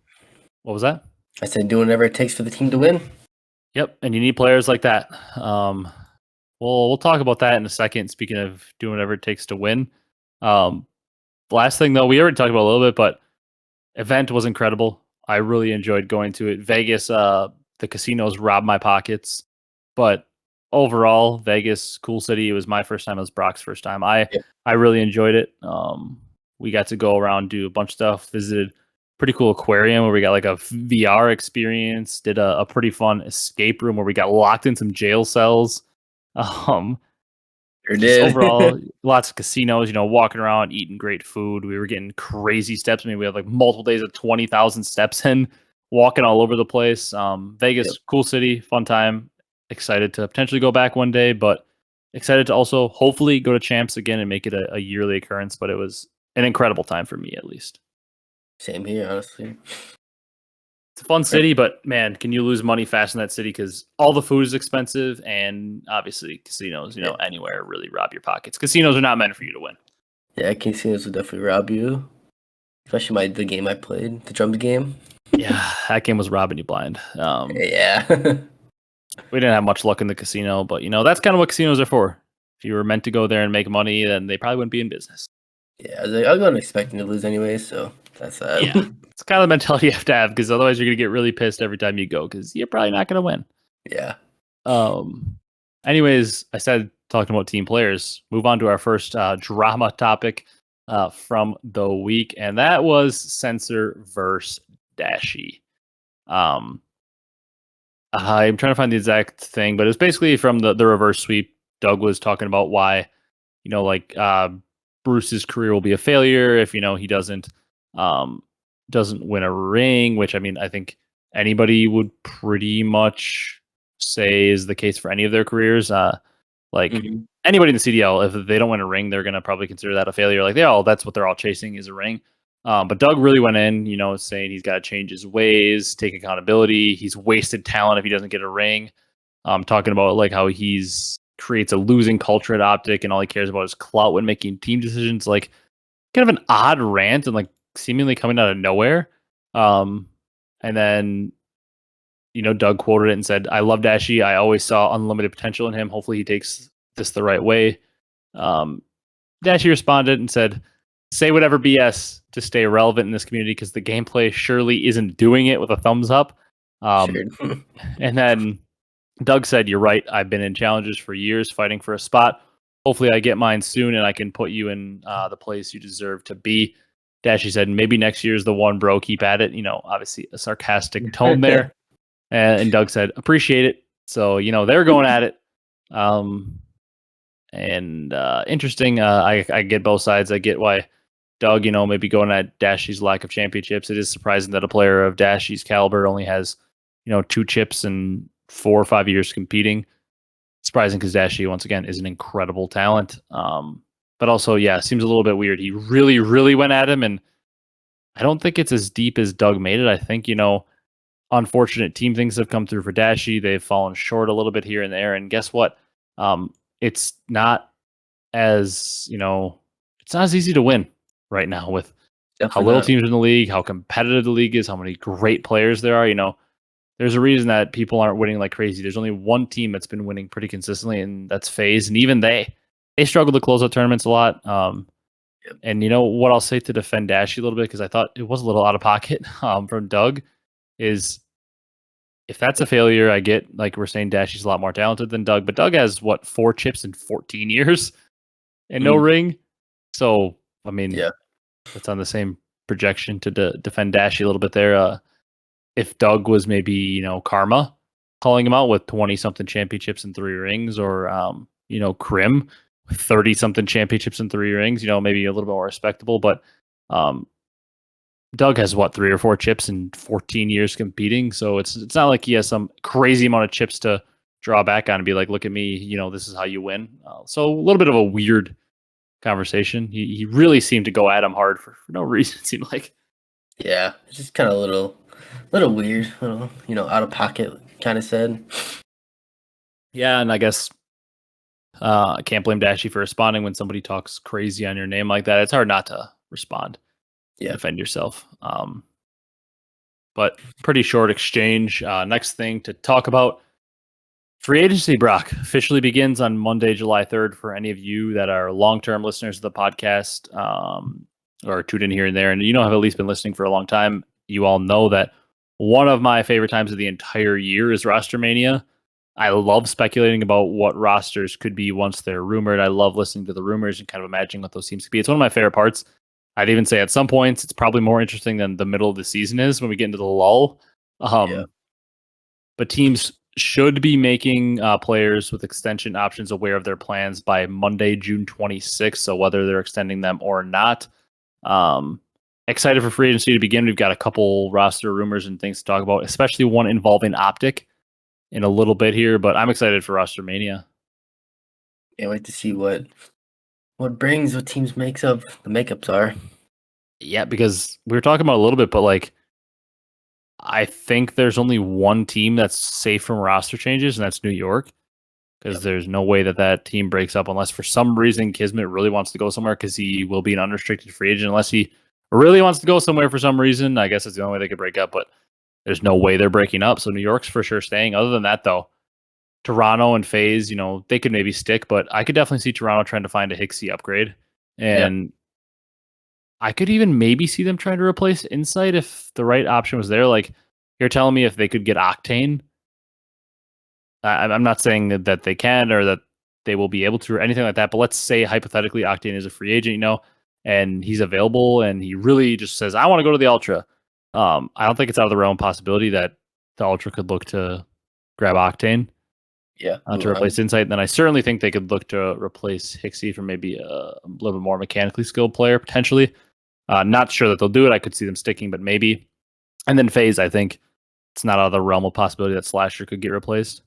Speaker 1: What was that?
Speaker 2: I said doing whatever it takes for the team to win.
Speaker 1: Yep, and you need players like that. We'll talk about that in a second. Speaking of doing whatever it takes to win. Last thing, though, we already talked about a little bit, but event was incredible. I really enjoyed going to it. Vegas, the casinos robbed my pockets, but overall, Vegas, cool city. It was my first time. It was Brock's first time. I really enjoyed it. We got to go around, do a bunch of stuff, visited pretty cool aquarium where we got like a VR experience, did a pretty fun escape room where we got locked in some jail cells.
Speaker 2: Sure did.
Speaker 1: Overall, lots of casinos, walking around, eating great food. We were getting crazy steps. I mean, we had like multiple days of 20,000 steps in, walking all over the place. Vegas, cool city, fun time. Excited to potentially go back one day, but excited to also hopefully go to Champs again and make it a yearly occurrence. But it was an incredible time for me, at least.
Speaker 2: Same here, honestly.
Speaker 1: It's a fun city, but man, can you lose money fast in that city? Because all the food is expensive, and obviously casinos, anywhere really rob your pockets. Casinos are not meant for you to win.
Speaker 2: Yeah, casinos will definitely rob you. Especially the game I played, the drums game.
Speaker 1: Yeah, that game was robbing you blind.
Speaker 2: Yeah.
Speaker 1: We didn't have much luck in the casino, but that's kind of what casinos are for. If you were meant to go there and make money, then they probably wouldn't be in business.
Speaker 2: Yeah, I was going expecting to lose anyway, so that's that.
Speaker 1: Yeah, it's kind of the mentality you have to have, because otherwise you're gonna get really pissed every time you go, because you're probably not gonna win.
Speaker 2: Yeah.
Speaker 1: Anyways, I said talking about team players. Move on to our first drama topic from the week, and that was Censor versus Dashi. I'm trying to find the exact thing, but it's basically from the reverse sweep. Doug was talking about why, Bruce's career will be a failure if he doesn't win a ring, which I think anybody would pretty much say is the case for any of their careers. Like
Speaker 2: Mhm.
Speaker 1: anybody in the CDL, if they don't win a ring, they're gonna probably consider that a failure. Like that's what they're all chasing is a ring. But Doug really went in, saying he's got to change his ways, take accountability. He's wasted talent if he doesn't get a ring. Talking about like how he's creates a losing culture at OpTic and all he cares about is clout when making team decisions. Like kind of an odd rant and like seemingly coming out of nowhere. And then Doug quoted it and said, "I love Dashy. I always saw unlimited potential in him. Hopefully he takes this the right way." Um, Dashy responded and said, "Say whatever BS to stay relevant in this community because the gameplay surely isn't doing it," with a thumbs up.
Speaker 2: Sure.
Speaker 1: And then Doug said, "You're right. I've been in challenges for years fighting for a spot. Hopefully I get mine soon and I can put you in the place you deserve to be." Dashy said, "Maybe next year's the one, bro. Keep at it." Obviously a sarcastic tone there. And Doug said, "Appreciate it." So, they're going at it. And interesting. I get both sides. I get why Doug, maybe going at Dashy's lack of championships. It is surprising that a player of Dashy's caliber only has, 2 chips and 4 or 5 years competing. Surprising because Dashy, once again, is an incredible talent. But also, yeah, seems a little bit weird. He really, really went at him, and I don't think it's as deep as Doug made it. I think, unfortunate team things have come through for Dashy. They've fallen short a little bit here and there. And guess what? It's not as, it's not as easy to win right now with how
Speaker 2: Definitely
Speaker 1: little
Speaker 2: not.
Speaker 1: teams in the league, how competitive the league is, how many great players there are. There's a reason that people aren't winning like crazy. There's only one team that's been winning pretty consistently, and that's Faze. And even they struggle to close out tournaments a lot.
Speaker 2: Yep.
Speaker 1: And what I'll say to defend Dashy a little bit, because I thought it was a little out of pocket from Doug, is if that's a failure, I get, like we're saying, Dashy's a lot more talented than Doug, but Doug has 4 chips in 14 years and no ring. So, I mean,
Speaker 2: Yeah.
Speaker 1: that's on the same projection to defend Dashy a little bit there. If Doug was maybe, Karma calling him out with 20 something championships and 3 rings, or, Krim with 30 something championships and 3 rings, maybe a little bit more respectable. But Doug has 3 or 4 chips in 14 years competing, so it's not like he has some crazy amount of chips to draw back on and be like, "Look at me, this is how you win." So a little bit of a weird conversation. He really seemed to go at him hard for no reason. It seemed like.
Speaker 2: Yeah. It's just kind of a little weird, out of pocket, kind of said.
Speaker 1: Yeah, and I guess I can't blame Dashy for responding when somebody talks crazy on your name like that. It's hard not to respond,
Speaker 2: Yeah.
Speaker 1: defend yourself. But pretty short exchange. Next thing to talk about. Free agency, Brock, officially begins on Monday, July 3rd. For any of you that are long-term listeners of the podcast, or tuned in here and there, and have at least been listening for a long time, you all know that one of my favorite times of the entire year is Roster Mania. I love speculating about what rosters could be once they're rumored. I love listening to the rumors and kind of imagining what those teams could be. It's one of my favorite parts. I'd even say at some points it's probably more interesting than the middle of the season is when we get into the lull.
Speaker 2: Yeah.
Speaker 1: But teams should be making players with extension options aware of their plans by Monday, June 26th. So whether they're extending them or not. Excited for free agency to begin. We've got a couple roster rumors and things to talk about, especially one involving OpTic in a little bit here. But I'm excited for Roster Mania.
Speaker 2: Can't wait to see what teams makes up the makeups are.
Speaker 1: Yeah, because we were talking about a little bit, but like I think there's only one team that's safe from roster changes, and that's New York. Because there's no way that team breaks up unless for some reason Kismet really wants to go somewhere, because he will be an unrestricted free agent. Unless he really wants to go somewhere for some reason, I guess it's the only way they could break up, but there's no way they're breaking up. So New York's for sure staying. Other than that, though, Toronto and Faze, they could maybe stick, but I could definitely see Toronto trying to find a Hexy upgrade. And I could even maybe see them trying to replace Insight if the right option was there. Like, you're telling me if they could get Octane, I'm not saying that they can or that they will be able to or anything like that, but let's say hypothetically Octane is a free agent, and he's available and he really just says, "I want to go to the Ultra." I don't think it's out of the realm possibility that the Ultra could look to grab Octane to replace Insight. And then I certainly think they could look to replace Hexy for maybe a little bit more mechanically skilled player, potentially. Not sure that they'll do it. I could see them sticking, but maybe. And then Faze, I think it's not out of the realm of possibility that Slasher could get replaced.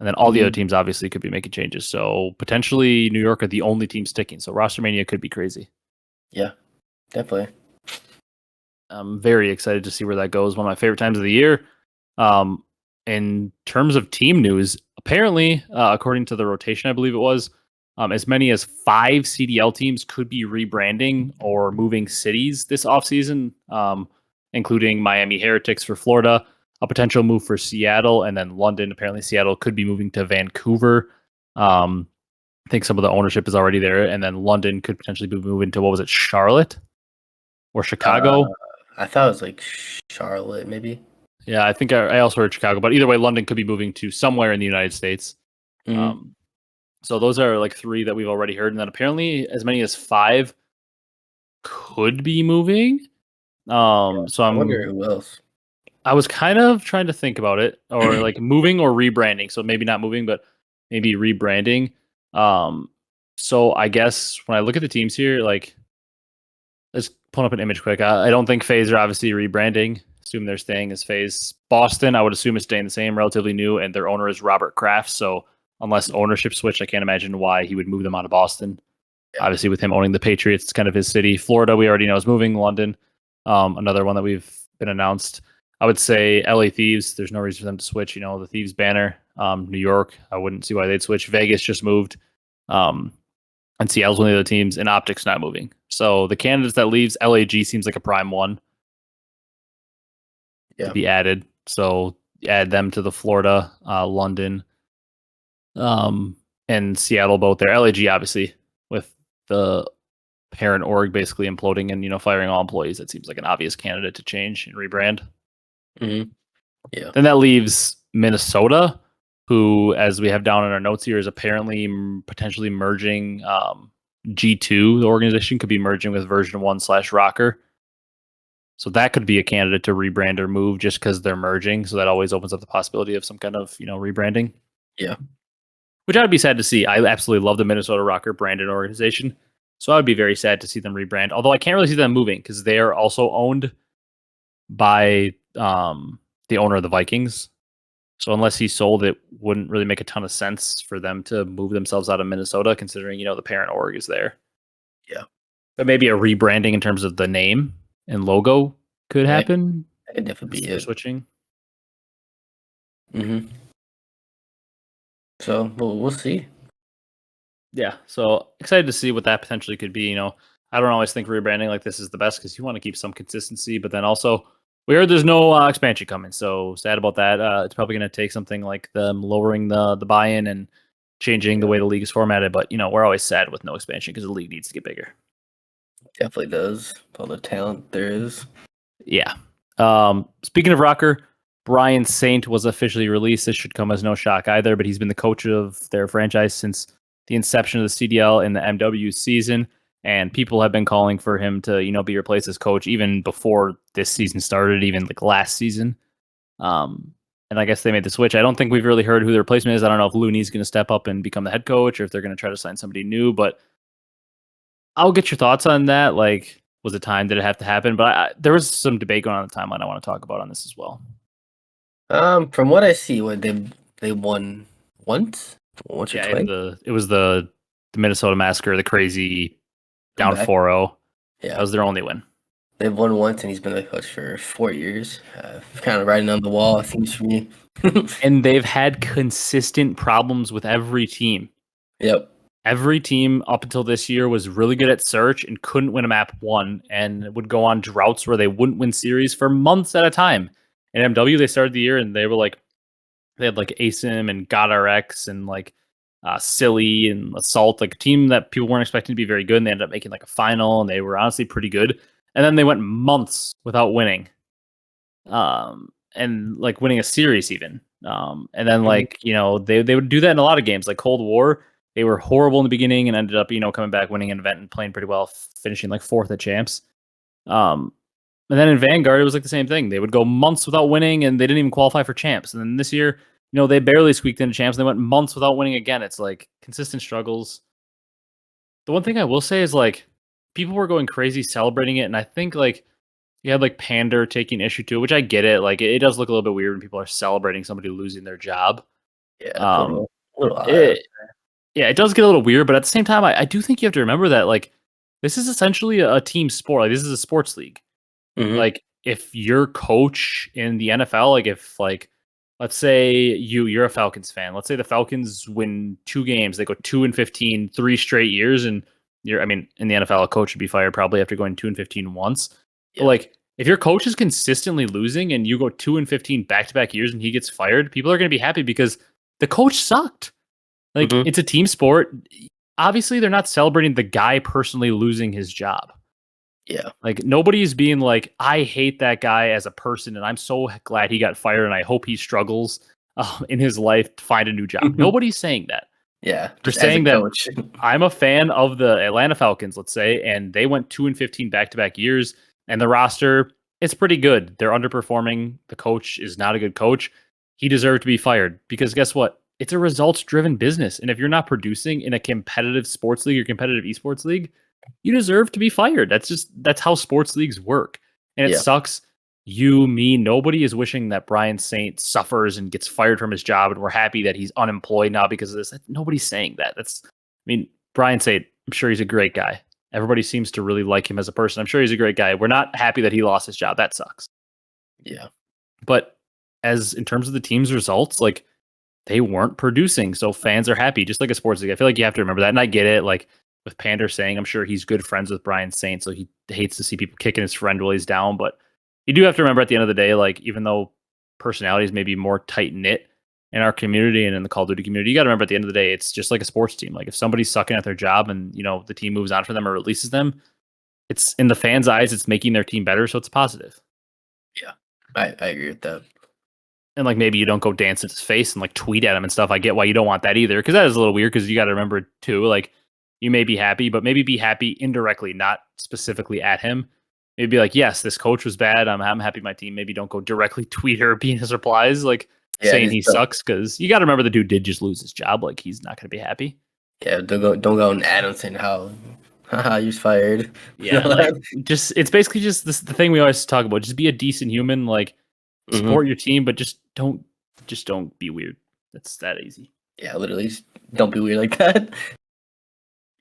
Speaker 1: And then all the other
Speaker 2: Mhm.
Speaker 1: teams obviously could be making changes. So potentially New York are the only team sticking. So roster mania could be crazy.
Speaker 2: Yeah, definitely.
Speaker 1: I'm very excited to see where that goes. One of my favorite times of the year. Um, in terms of team news, apparently, according to the rotation, I believe it was, as many as 5 CDL teams could be rebranding or moving cities this offseason, including Miami Heretics for Florida, a potential move for Seattle, and then London. Apparently, Seattle could be moving to Vancouver. I think some of the ownership is already there, and then London could potentially be moving to, what was it, Charlotte or
Speaker 2: Uh,
Speaker 1: Chicago?
Speaker 2: I thought it was like Charlotte, maybe.
Speaker 1: Yeah, I think I also heard Chicago, but either way, London could be moving to somewhere in the United States.
Speaker 2: Mhm.
Speaker 1: Um, so those are like 3 that we've already heard, and then apparently as many as 5 could be moving. So
Speaker 2: I wonder who else.
Speaker 1: I was kind of trying to think about it, or like moving or rebranding. So maybe not moving, but maybe rebranding. Um, so I guess when I look at the teams here, like let's pull up an image quick. I don't think Faze are obviously rebranding. Assume they're staying as Faze. Boston, I would assume is staying the same, relatively new, and their owner is Robert Kraft. So unless ownership switch, I can't imagine why he would move them out of Boston.
Speaker 2: Yeah.
Speaker 1: Obviously, with him owning the Patriots, it's kind of his city. Florida, we already know is moving. London, another one that we've been announced. I would say LA Thieves. There's no reason for them to switch. You know, the Thieves banner. New York, I wouldn't see why they'd switch. Vegas just moved. Um, and Seattle's one of the other teams, and OpTic's not moving. So the candidates that leaves, LAG seems like a prime one to
Speaker 2: Yeah.
Speaker 1: be added. So add them to the Florida, London, and Seattle both there. LAG obviously with the parent org basically imploding and firing all employees. That seems like an obvious candidate to change and rebrand.
Speaker 2: Mhm. Yeah.
Speaker 1: Then that leaves Minnesota, who, as we have down in our notes here, is apparently potentially merging. G2, the organization, could be merging with version 1/Rocker. So that could be a candidate to rebrand or move just because they're merging. So that always opens up the possibility of some kind of rebranding.
Speaker 2: Yeah.
Speaker 1: Which I would be sad to see. I absolutely love the Minnesota Rocker branded organization. So I would be very sad to see them rebrand. Although I can't really see them moving because they are also owned by the owner of the Vikings. So unless he sold, it wouldn't really make a ton of sense for them to move themselves out of Minnesota, considering the parent org is there.
Speaker 2: Yeah.
Speaker 1: But maybe a rebranding in terms of the name and logo could
Speaker 2: Yeah.
Speaker 1: happen
Speaker 2: That could definitely
Speaker 1: since
Speaker 2: be
Speaker 1: they're
Speaker 2: it.
Speaker 1: switching.
Speaker 2: Mhm. So we'll see.
Speaker 1: Yeah, so excited to see what that potentially could be. I don't always think rebranding like this is the best because you want to keep some consistency, but then also we heard there's no expansion coming, so sad about that. It's probably going to take something like them lowering the buy-in and changing the
Speaker 2: Yeah.
Speaker 1: way the league is formatted. But we're always sad with no expansion because the league needs to get bigger.
Speaker 2: Definitely does. All the talent there is.
Speaker 1: Yeah. Speaking of Rocker, Brian Saint was officially released. This should come as no shock either, but he's been the coach of their franchise since the inception of the CDL in the MW season, and people have been calling for him to, be replaced as coach even before this season started, even like last season. And I guess they made the switch. I don't think we've really heard who the replacement is. I don't know if Looney's going to step up and become the head coach or if they're going to try to sign somebody new, but I'll get your thoughts on that. Like, was it time? Did it have to happen? But there was some debate going on the timeline I want to talk about on this as well.
Speaker 2: From what I see, what they won once or
Speaker 1: Yeah,
Speaker 2: twice.
Speaker 1: it was the Minnesota Massacre, the crazy down
Speaker 2: Comeback.
Speaker 1: 4-0.
Speaker 2: Yeah.
Speaker 1: That was their only win.
Speaker 2: They've won once, and he's been the coach for 4 years. Kind of writing on the wall, it seems for me.
Speaker 1: And they've had consistent problems with every team.
Speaker 2: Yep.
Speaker 1: Every team up until this year was really good at search and couldn't win a map one and would go on droughts where they wouldn't win series for months at a time. In MW, they started the year and they had like ASIM and GodRx and like Silly and Assault, like a team that people weren't expecting to be very good. And they ended up making like a final and they were honestly pretty good. And then they went months without winning. And like winning a series even. And then
Speaker 2: Mhm.
Speaker 1: like, they would do that in a lot of games like Cold War. They were horrible in the beginning and ended up, coming back, winning an event and playing pretty well, finishing like 4th at champs. Um, and then in Vanguard, it was like the same thing. They would go months without winning and they didn't even qualify for champs. And then this year, they barely squeaked into champs. And they went months without winning again. It's like consistent struggles. The one thing I will say is like people were going crazy celebrating it. And I think like you had like Pander taking issue to it, which I get it. Like it does look a little bit weird when people are celebrating somebody losing their job.
Speaker 2: Yeah,
Speaker 1: Um,
Speaker 2: a little odd.
Speaker 1: it, yeah, it does get a little weird, but at the same time, I do think you have to remember that like this is essentially a team sport. Like this is a sports league.
Speaker 2: Mm-hmm.
Speaker 1: Like if your coach in the NFL, like if like let's say you're a Falcons fan. Let's say the Falcons win 2 games, they go 2-15, 3 straight years, and I mean, in the NFL, a coach would be fired probably after going 2-15 once. But
Speaker 2: Yeah.
Speaker 1: like if your coach is consistently losing and you go 2-15 back-to-back years and he gets fired, people are gonna be happy because the coach sucked. Like
Speaker 2: Mm-hmm.
Speaker 1: it's a team sport. Obviously, they're not celebrating the guy personally losing his job.
Speaker 2: Yeah.
Speaker 1: Like nobody's being like, I hate that guy as a person, and I'm so glad he got fired, and I hope he struggles in his life to find a new job. Nobody's saying that.
Speaker 2: Yeah.
Speaker 1: They're
Speaker 2: Just as a
Speaker 1: saying that
Speaker 2: coach.
Speaker 1: I'm a fan of the Atlanta Falcons, let's say, and they went 2-15 back-to-back years, and the roster is pretty good. They're underperforming. The coach is not a good coach. He deserved to be fired because guess what? It's a results-driven business, and if you're not producing in a competitive sports league or competitive esports league, you deserve to be fired. That's how sports leagues work. And it
Speaker 2: Yeah.
Speaker 1: sucks. You, me, nobody is wishing that Brian Saint suffers and gets fired from his job, and we're happy that he's unemployed now because of this. Nobody's saying that. I mean, Brian Saint, I'm sure he's a great guy. Everybody seems to really like him as a person. I'm sure he's a great guy. We're not happy that he lost his job. That sucks.
Speaker 2: Yeah.
Speaker 1: But as in terms of the team's results, like they weren't producing. So fans are happy, just like a sports league. I feel like you have to remember that. And I get it. Like with Pander saying, I'm sure he's good friends with Brian Saint. So he hates to see people kicking his friend while he's down. But you do have to remember at the end of the day, like even though personalities may be more tight knit in our community and in the Call of Duty community, you got to remember at the end of the day, it's just like a sports team. Like if somebody's sucking at their job and, the team moves on for them or releases them, it's in the fans' eyes, it's making their team better. So it's positive.
Speaker 2: Yeah. I agree with that.
Speaker 1: And like maybe you don't go dance in his face and like tweet at him and stuff. I get why you don't want that either, because that is a little weird. Because you got to remember too, like you may be happy, but maybe be happy indirectly, not specifically at him. Maybe be like, yes, this coach was bad. I'm happy my team. Maybe don't go directly tweet or be in his replies like
Speaker 2: Yeah.
Speaker 1: saying
Speaker 2: Just
Speaker 1: he sucks, because you got to remember the dude did just lose his job. Like he's not going to be happy.
Speaker 2: don't go and add him saying how haha you're fired.
Speaker 1: Yeah, like just it's basically just the thing we always talk about. Just be a decent human. Like
Speaker 2: Mm-hmm.
Speaker 1: support your team, but just don't be weird. That's that easy.
Speaker 2: Yeah, literally don't be weird like that.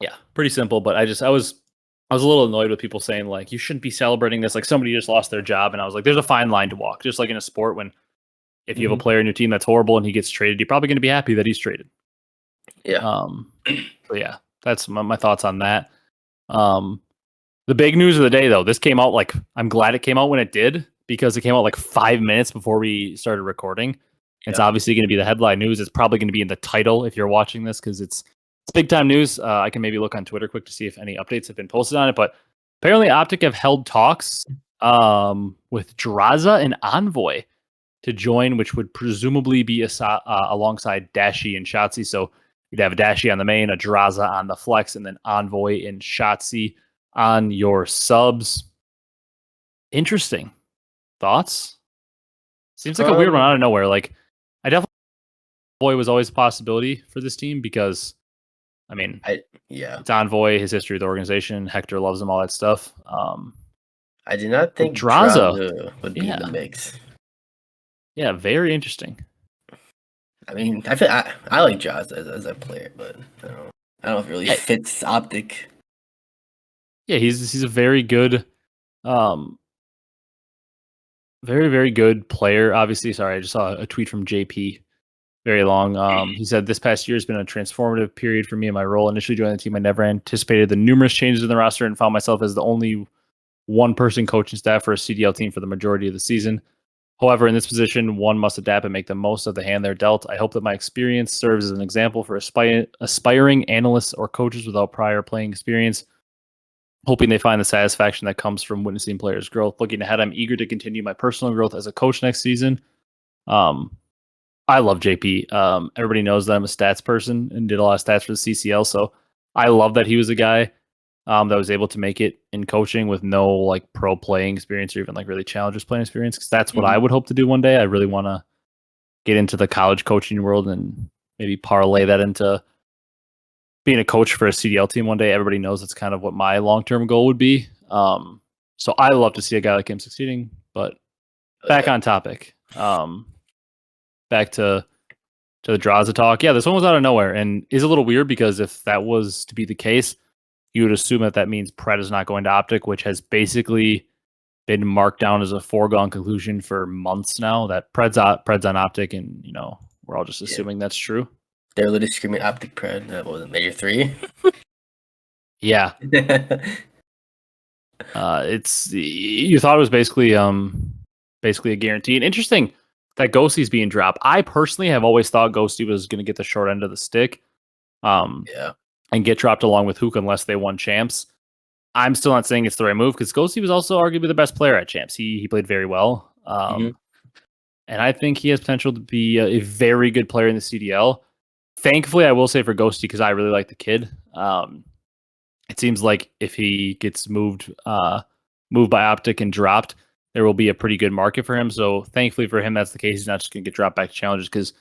Speaker 1: Yeah, pretty simple. But I was a little annoyed with people saying like you shouldn't be celebrating this. Like somebody just lost their job, and I was like, there's a fine line to walk. Just like in a sport, when if you have a player in your team that's horrible and he gets traded, you're probably going to be happy that he's traded.
Speaker 2: Yeah.
Speaker 1: So yeah, that's my thoughts on that. The big news of the day, though, this came out like I'm glad it came out when it did, because it came out like 5 minutes before we started recording. It's
Speaker 2: Yeah.
Speaker 1: obviously going to be the headline news. It's probably going to be in the title if you're watching this, because it's big time news. I can maybe look on Twitter quick to see if any updates have been posted on it. But apparently, OpTic have held talks with Drazah and Envoy to join, which would presumably be alongside Dashy and Shotzi. So you'd have a Dashy on the main, a Drazah on the flex, and then Envoy and Shotzi on your subs. Interesting. Thoughts? Seems like a weird one out of nowhere. Like, I definitely Envoy was always a possibility for this team because, I mean,
Speaker 2: Yeah.
Speaker 1: it's Envoy, his history with the organization. Hector loves him, all that stuff.
Speaker 2: I did not think
Speaker 1: Drazah,
Speaker 2: Drazah would be in the
Speaker 1: yeah.
Speaker 2: mix.
Speaker 1: Yeah, very interesting.
Speaker 2: I mean, I like Drazah as a player, but I don't know if it really fits OpTic.
Speaker 1: Yeah, he's a very good, very, very good player. Obviously, sorry, I just saw a tweet from JP. Very long. He said, this past year has been a transformative period for me in my role. Initially joining the team, I never anticipated the numerous changes in the roster and found myself as the only one-person coaching staff for a CDL team for the majority of the season. However, in this position, one must adapt and make the most of the hand they're dealt. I hope that my experience serves as an example for aspiring analysts or coaches without prior playing experience, hoping they find the satisfaction that comes from witnessing players' growth. Looking ahead, I'm eager to continue my personal growth as a coach next season. I love JP. Everybody knows that I'm a stats person and did a lot of stats for the CCL. So I love that he was a guy that was able to make it in coaching with no like pro playing experience or even like really challengers playing experience. Because that's what I would hope to do one day. I really want to get into the college coaching world and maybe parlay that into being a coach for a CDL team one day. Everybody knows that's kind of what my long term goal would be. So I love to see a guy like him succeeding. But back on topic. Back to to the Drazah talk. Yeah, this one was out of nowhere and is a little weird because if that was to be the case, you would assume that means Pred is not going to OpTic, which has basically been marked down as a foregone conclusion for months now. That Pred's on OpTic, and we're all just assuming that's true.
Speaker 2: They're literally screaming OpTic Pred. That wasn't Major 3.
Speaker 1: Yeah. It's you thought it was basically a guarantee. And interesting that Ghosty's being dropped. I personally have always thought Ghosty was going to get the short end of the stick,
Speaker 2: Yeah.
Speaker 1: and get dropped along with Hook unless they won champs. I'm still not saying it's the right move because Ghosty was also arguably the best player at champs. He played very well, and I think he has potential to be a very good player in the CDL. Thankfully, I will say for Ghosty because I really like the kid. It seems like if he gets moved by OpTic and dropped, there will be a pretty good market for him. So thankfully for him, that's the case. He's not just going to get dropped back to challenges because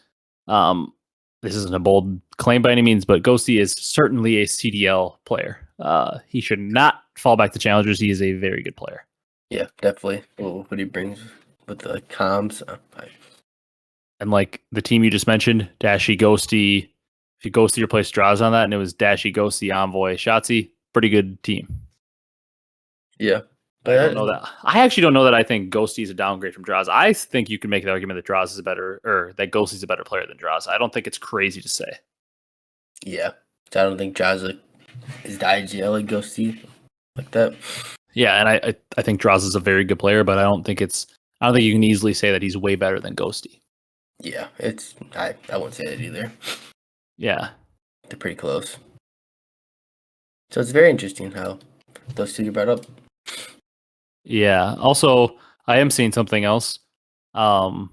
Speaker 1: this isn't a bold claim by any means, but Ghosty is certainly a CDL player. He should not fall back to challengers. He is a very good player.
Speaker 2: Yeah, definitely. What he brings with the comms.
Speaker 1: And like the team you just mentioned, Dashy, Ghosty, if you Ghosty replaced Drazah on that, and it was Dashy, Ghosty, Envoy, Shotzzy, pretty good team.
Speaker 2: Yeah.
Speaker 1: But I don't know that. I actually don't know that I think Ghosty is a downgrade from Drazah. I think you can make the argument that Drazah is a better, or that Ghosty's a better player than Drazah. I don't think it's crazy to say.
Speaker 2: Yeah. I don't think Drazah is the IGL like Ghosty like that.
Speaker 1: Yeah, and I think Drazah is a very good player, but I don't think you can easily say that he's way better than Ghosty.
Speaker 2: Yeah, I wouldn't say that either.
Speaker 1: Yeah.
Speaker 2: They're pretty close. So it's very interesting how those two get brought up.
Speaker 1: Yeah. Also, I am seeing something else. Intel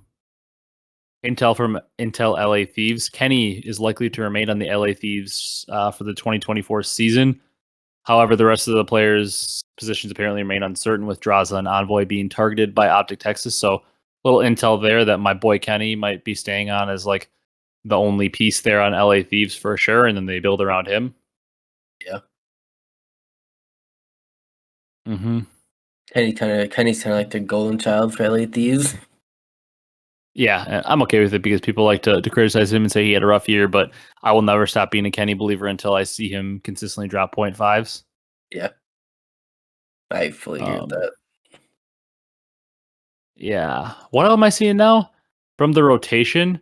Speaker 1: from Intel LA Thieves. Kenny is likely to remain on the LA Thieves for the 2024 season. However, the rest of the players' positions apparently remain uncertain, with Drazah and Envoy being targeted by OpTic Texas. So a little intel there that my boy Kenny might be staying on as like the only piece there on LA Thieves for sure, and then they build around him.
Speaker 2: Yeah.
Speaker 1: Mm-hmm.
Speaker 2: Kenny's kind of like the golden child for LA Thieves.
Speaker 1: Yeah, I'm okay with it because people like to criticize him and say he had a rough year, but I will never stop being a Kenny believer until I see him consistently drop 0.5s.
Speaker 2: Yeah. I fully agree with that.
Speaker 1: Yeah. What am I seeing now? From the rotation,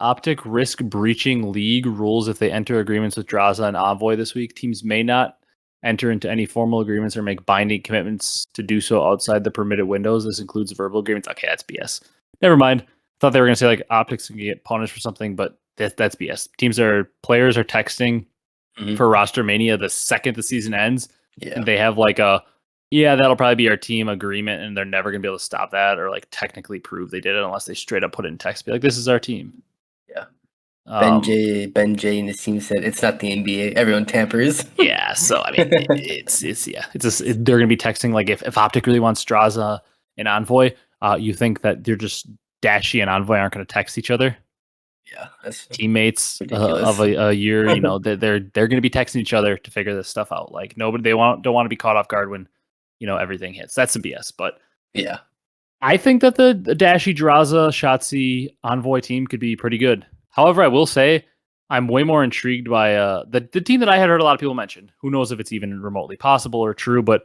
Speaker 1: OpTic risk breaching league rules if they enter agreements with Drazah and Envoy this week. Teams may not enter into any formal agreements or make binding commitments to do so outside the permitted windows. This includes verbal agreements. Okay, that's BS. Never mind. Thought they were going to say like OpTic's going to get punished for something, but that's BS. Players are texting for roster mania the second the season ends, and they have like that'll probably be our team agreement, and they're never going to be able to stop that or like technically prove they did it unless they straight up put it in text. Be like, this is our team.
Speaker 2: Yeah. Ben J and his team said it's not the NBA. Everyone tampers.
Speaker 1: Yeah, so I mean, they're gonna be texting like if OpTic really wants Drazah and Envoy, you think that they're just Dashy and Envoy aren't gonna text each other?
Speaker 2: Yeah, that's
Speaker 1: teammates of a year. They're gonna be texting each other to figure this stuff out. Like nobody don't want to be caught off guard when everything hits. That's some BS. But
Speaker 2: yeah,
Speaker 1: I think that the Dashy, Drazah, Shotzzy, Envoy team could be pretty good. However, I will say I'm way more intrigued by the team that I had heard a lot of people mention. Who knows if it's even remotely possible or true, but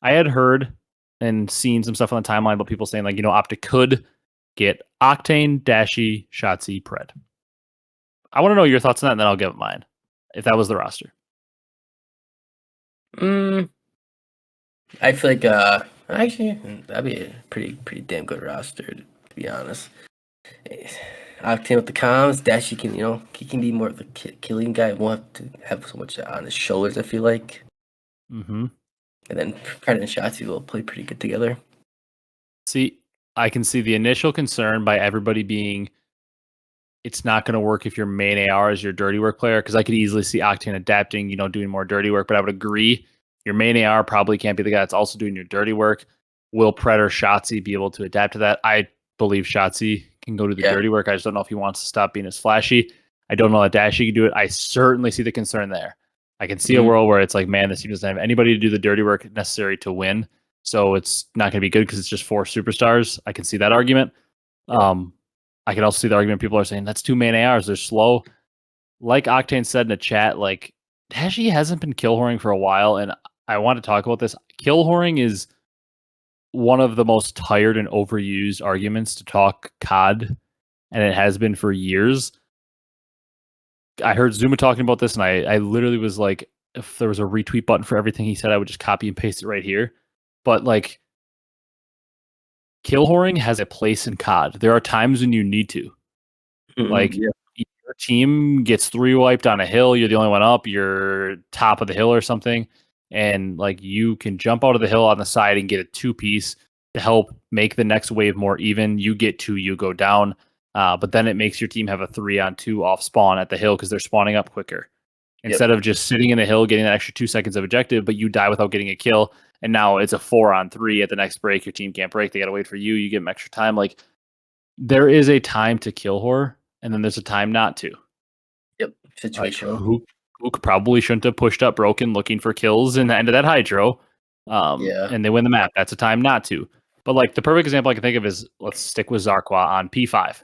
Speaker 1: I had heard and seen some stuff on the timeline about people saying like, OpTic could get Octane, Dashy, Shotzzy, Pred. I want to know your thoughts on that, and then I'll give mine. If that was the roster.
Speaker 2: I feel like actually that'd be a pretty damn good roster to be honest. Octane with the comms, Dashy can he can be more of the killing guy. Won't have to have so much on his shoulders. I feel like.
Speaker 1: Mm-hmm.
Speaker 2: And then Pred and Shotzzy will play pretty good together.
Speaker 1: See, I can see the initial concern by everybody being it's not going to work if your main AR is your dirty work player, because I could easily see Octane adapting, doing more dirty work, but I would agree your main AR probably can't be the guy that's also doing your dirty work. Will Pred or Shotzzy be able to adapt to that? I believe Shotzzy can go do the dirty work. I just don't know if he wants to stop being as flashy. I don't know that Dashy can do it. I certainly see the concern there. I can see a world where it's like, man, this team doesn't have anybody to do the dirty work necessary to win. So it's not going to be good because it's just 4 superstars. I can see that argument. I can also see the argument people are saying that's 2 main ARs. They're slow. Like Octane said in the chat, like Dashy hasn't been kill whoring for a while, and I want to talk about this. Kill whoring is one of the most tired and overused arguments to talk COD, and it has been for years. I heard Zuma talking about this, and I literally was like, if there was a retweet button for everything he said, I would just copy and paste it right here. But like, kill whoring has a place in COD. There are times when you need to. Like,
Speaker 2: yeah.
Speaker 1: your team gets 3 wiped on a hill, you're the only one up, you're top of the hill or something, and like you can jump out of the hill on the side and get a 2-piece to help make the next wave more even. You get 2, you go down, but then it makes your team have a 3-on-2 off spawn at the hill because they're spawning up quicker. Instead of just sitting in the hill getting that extra 2 seconds of objective, but you die without getting a kill, and now it's a 4-on-3 at the next break. Your team can't break; they gotta wait for you. You get them extra time. Like, there is a time to kill whore, and then there's a time not to.
Speaker 2: Yep. Situational.
Speaker 1: Like, Hook probably shouldn't have pushed up broken looking for kills in the end of that hydro. And they win the map. That's a time not to. But like the perfect example I can think of is, let's stick with Zarqwa on P5.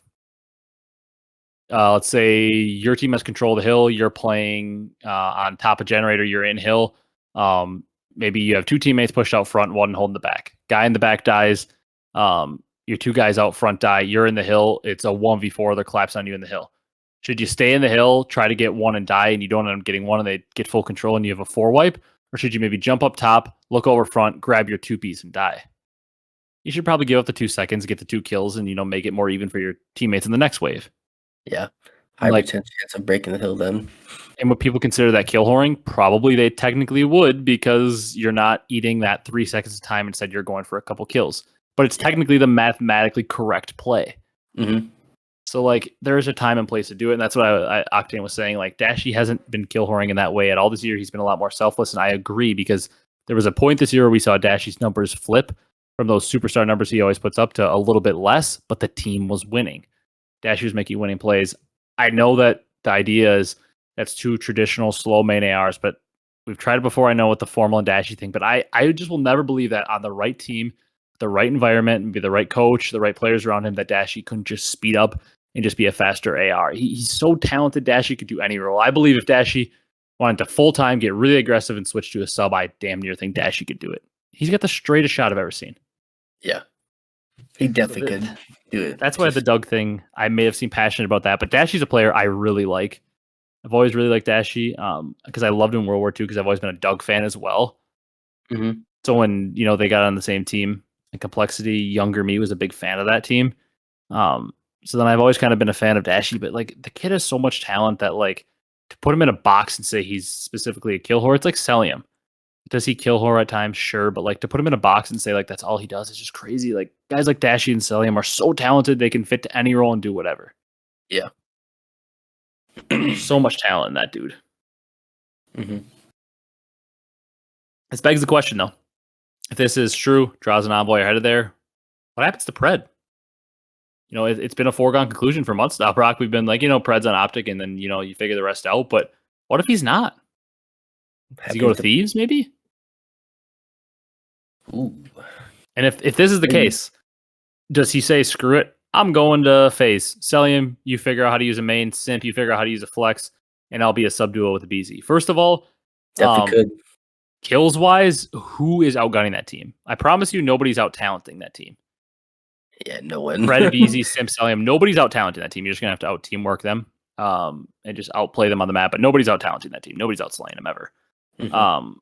Speaker 1: Let's say your team has control of the hill. You're playing on top of generator. You're in hill. Maybe you have 2 teammates pushed out front, 1 holding the back. Guy in the back dies. Your 2 guys out front die. You're in the hill. It's a 1v4. They're collapsing on you in the hill. Should you stay in the hill, try to get 1 and die, and you don't end up getting 1 and they get full control and you have a 4 wipe? Or should you maybe jump up top, look over front, grab your 2-piece and die? You should probably give up the 2 seconds, get the 2 kills, and make it more even for your teammates in the next wave.
Speaker 2: Yeah. High chance of breaking the hill then.
Speaker 1: And would people consider that kill whoring? Probably they technically would, because you're not eating that 3 seconds of time. Instead, you're going for a couple kills. But it's technically the mathematically correct play.
Speaker 2: Mm-hmm.
Speaker 1: So, like, there's a time and place to do it, and that's what Octane was saying. Like, Dashy hasn't been kill whoring in that way at all this year. He's been a lot more selfless, and I agree, because there was a point this year where we saw Dashy's numbers flip from those superstar numbers he always puts up to a little bit less, but the team was winning. Dashy was making winning plays. I know that the idea is that's 2 traditional slow main ARs, but we've tried it before. I know what the Formal and Dashy thing, but I just will never believe that on the right team, the right environment, and be the right coach, the right players around him, that Dashy couldn't just speed up and just be a faster AR. He's so talented. Dashy could do any role. I believe if Dashy wanted to full-time, get really aggressive, and switch to a sub, I damn near think Dashy could do it. He's got the straightest shot I've ever seen.
Speaker 2: Yeah. He definitely could do it.
Speaker 1: That's why the Doug thing, I may have seemed passionate about that, but Dashy's a player I really like. I've always really liked Dashy because I loved him in World War II because I've always been a Doug fan as well.
Speaker 2: Mm-hmm.
Speaker 1: So when, they got on the same team, and Complexity, younger me, was a big fan of that team. So then I've always kind of been a fan of Dashy, but like the kid has so much talent that like to put him in a box and say he's specifically a kill whore, it's like Cellium. Does he kill whore at times? Sure, but like to put him in a box and say like that's all he does is just crazy. Like guys like Dashy and Cellium are so talented, they can fit to any role and do whatever.
Speaker 2: Yeah.
Speaker 1: So much talent in that dude.
Speaker 2: Mm-hmm.
Speaker 1: This begs the question though. If this is true, Drazah and Envoy are headed there, what happens to Pred? It's been a foregone conclusion for months now, Brock. We've been like, Pred's on OpTic, and then, you figure the rest out. But what if he's not? Does he go to Thieves, maybe?
Speaker 2: Ooh.
Speaker 1: And if this is the case, does he say, screw it, I'm going to Faze. Cellium, you figure out how to use a main. Simp, you figure out how to use a flex. And I'll be a sub-duo with Abezy. First of all,
Speaker 2: definitely could.
Speaker 1: Kills-wise, who is outgunning that team? I promise you nobody's out-talenting that team.
Speaker 2: Yeah, no one.
Speaker 1: Pred, Abezy, Simp, Cellium. Nobody's out-talenting that team. You're just going to have to out-teamwork them and just outplay them on the map. But nobody's out-talenting that team. Nobody's out-slaying them ever. Mm-hmm.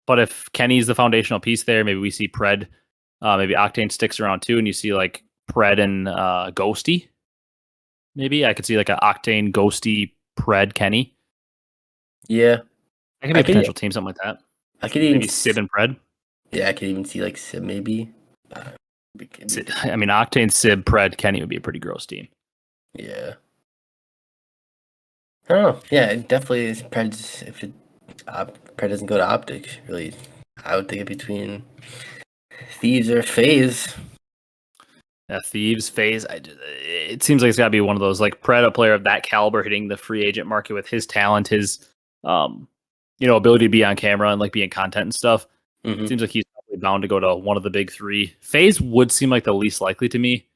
Speaker 1: But if Kenny's the foundational piece there, maybe we see Pred. Maybe Octane sticks around too, and you see like Pred and Ghosty. Maybe I could see like an Octane, Ghosty, Pred, Kenny.
Speaker 2: Yeah.
Speaker 1: I could be a potential team, something like that.
Speaker 2: I could even
Speaker 1: maybe Sib and Pred.
Speaker 2: Yeah, I could even see like Sib maybe.
Speaker 1: I mean, Octane, Sib, Pred, Kenny would be a pretty gross team.
Speaker 2: Yeah. I don't know. Yeah, it definitely is. Pred, if Pred doesn't go to OpTic, really, I would think it between Thieves or Faze.
Speaker 1: Yeah, Thieves, Faze. It seems like it's got to be one of those, like Pred, a player of that caliber, hitting the free agent market with his talent, his ability to be on camera and like be in content and stuff. Mm-hmm. It seems like he's probably bound to go to one of the big 3. Faze would seem like the least likely to me.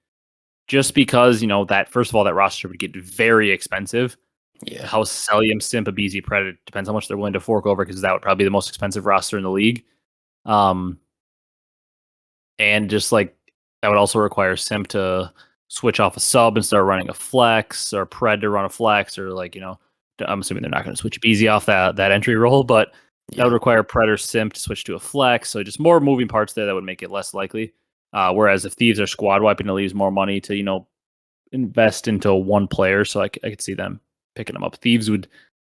Speaker 1: just because, that first of all, that roster would get very expensive.
Speaker 2: Yeah.
Speaker 1: How Cellium, Simp, Abezy, Predator depends how much they're willing to fork over, because that would probably be the most expensive roster in the league. And just like that would also require Simp to switch off a sub and start running a flex, or Pred to run a flex, or I'm assuming they're not going to switch Abezy off that entry role, but that would require Pred or Simp to switch to a flex. So just more moving parts there that would make it less likely. Whereas if Thieves are squad wiping, it leaves more money to invest into one player. So I could see them picking them up. Thieves would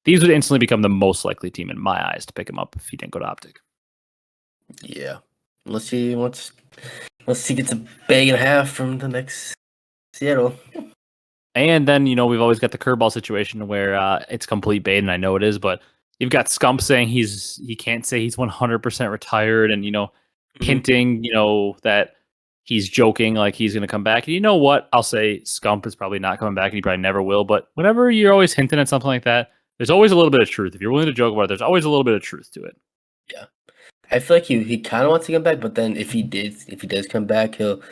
Speaker 1: instantly become the most likely team in my eyes to pick him up if he didn't go to OpTic.
Speaker 2: Yeah. Unless he gets a bag and a half from the next Seattle.
Speaker 1: And then, we've always got the curveball situation where it's complete bait, and I know it is, but you've got Scump saying he can't say he's 100% retired, and, hinting, that he's joking like he's going to come back. And you know what? I'll say Scump is probably not coming back, and he probably never will. But whenever you're always hinting at something like that, there's always a little bit of truth. If you're willing to joke about it, there's always a little bit of truth to it.
Speaker 2: Yeah. I feel like he kind of wants to come back, but then if he does come back, he'll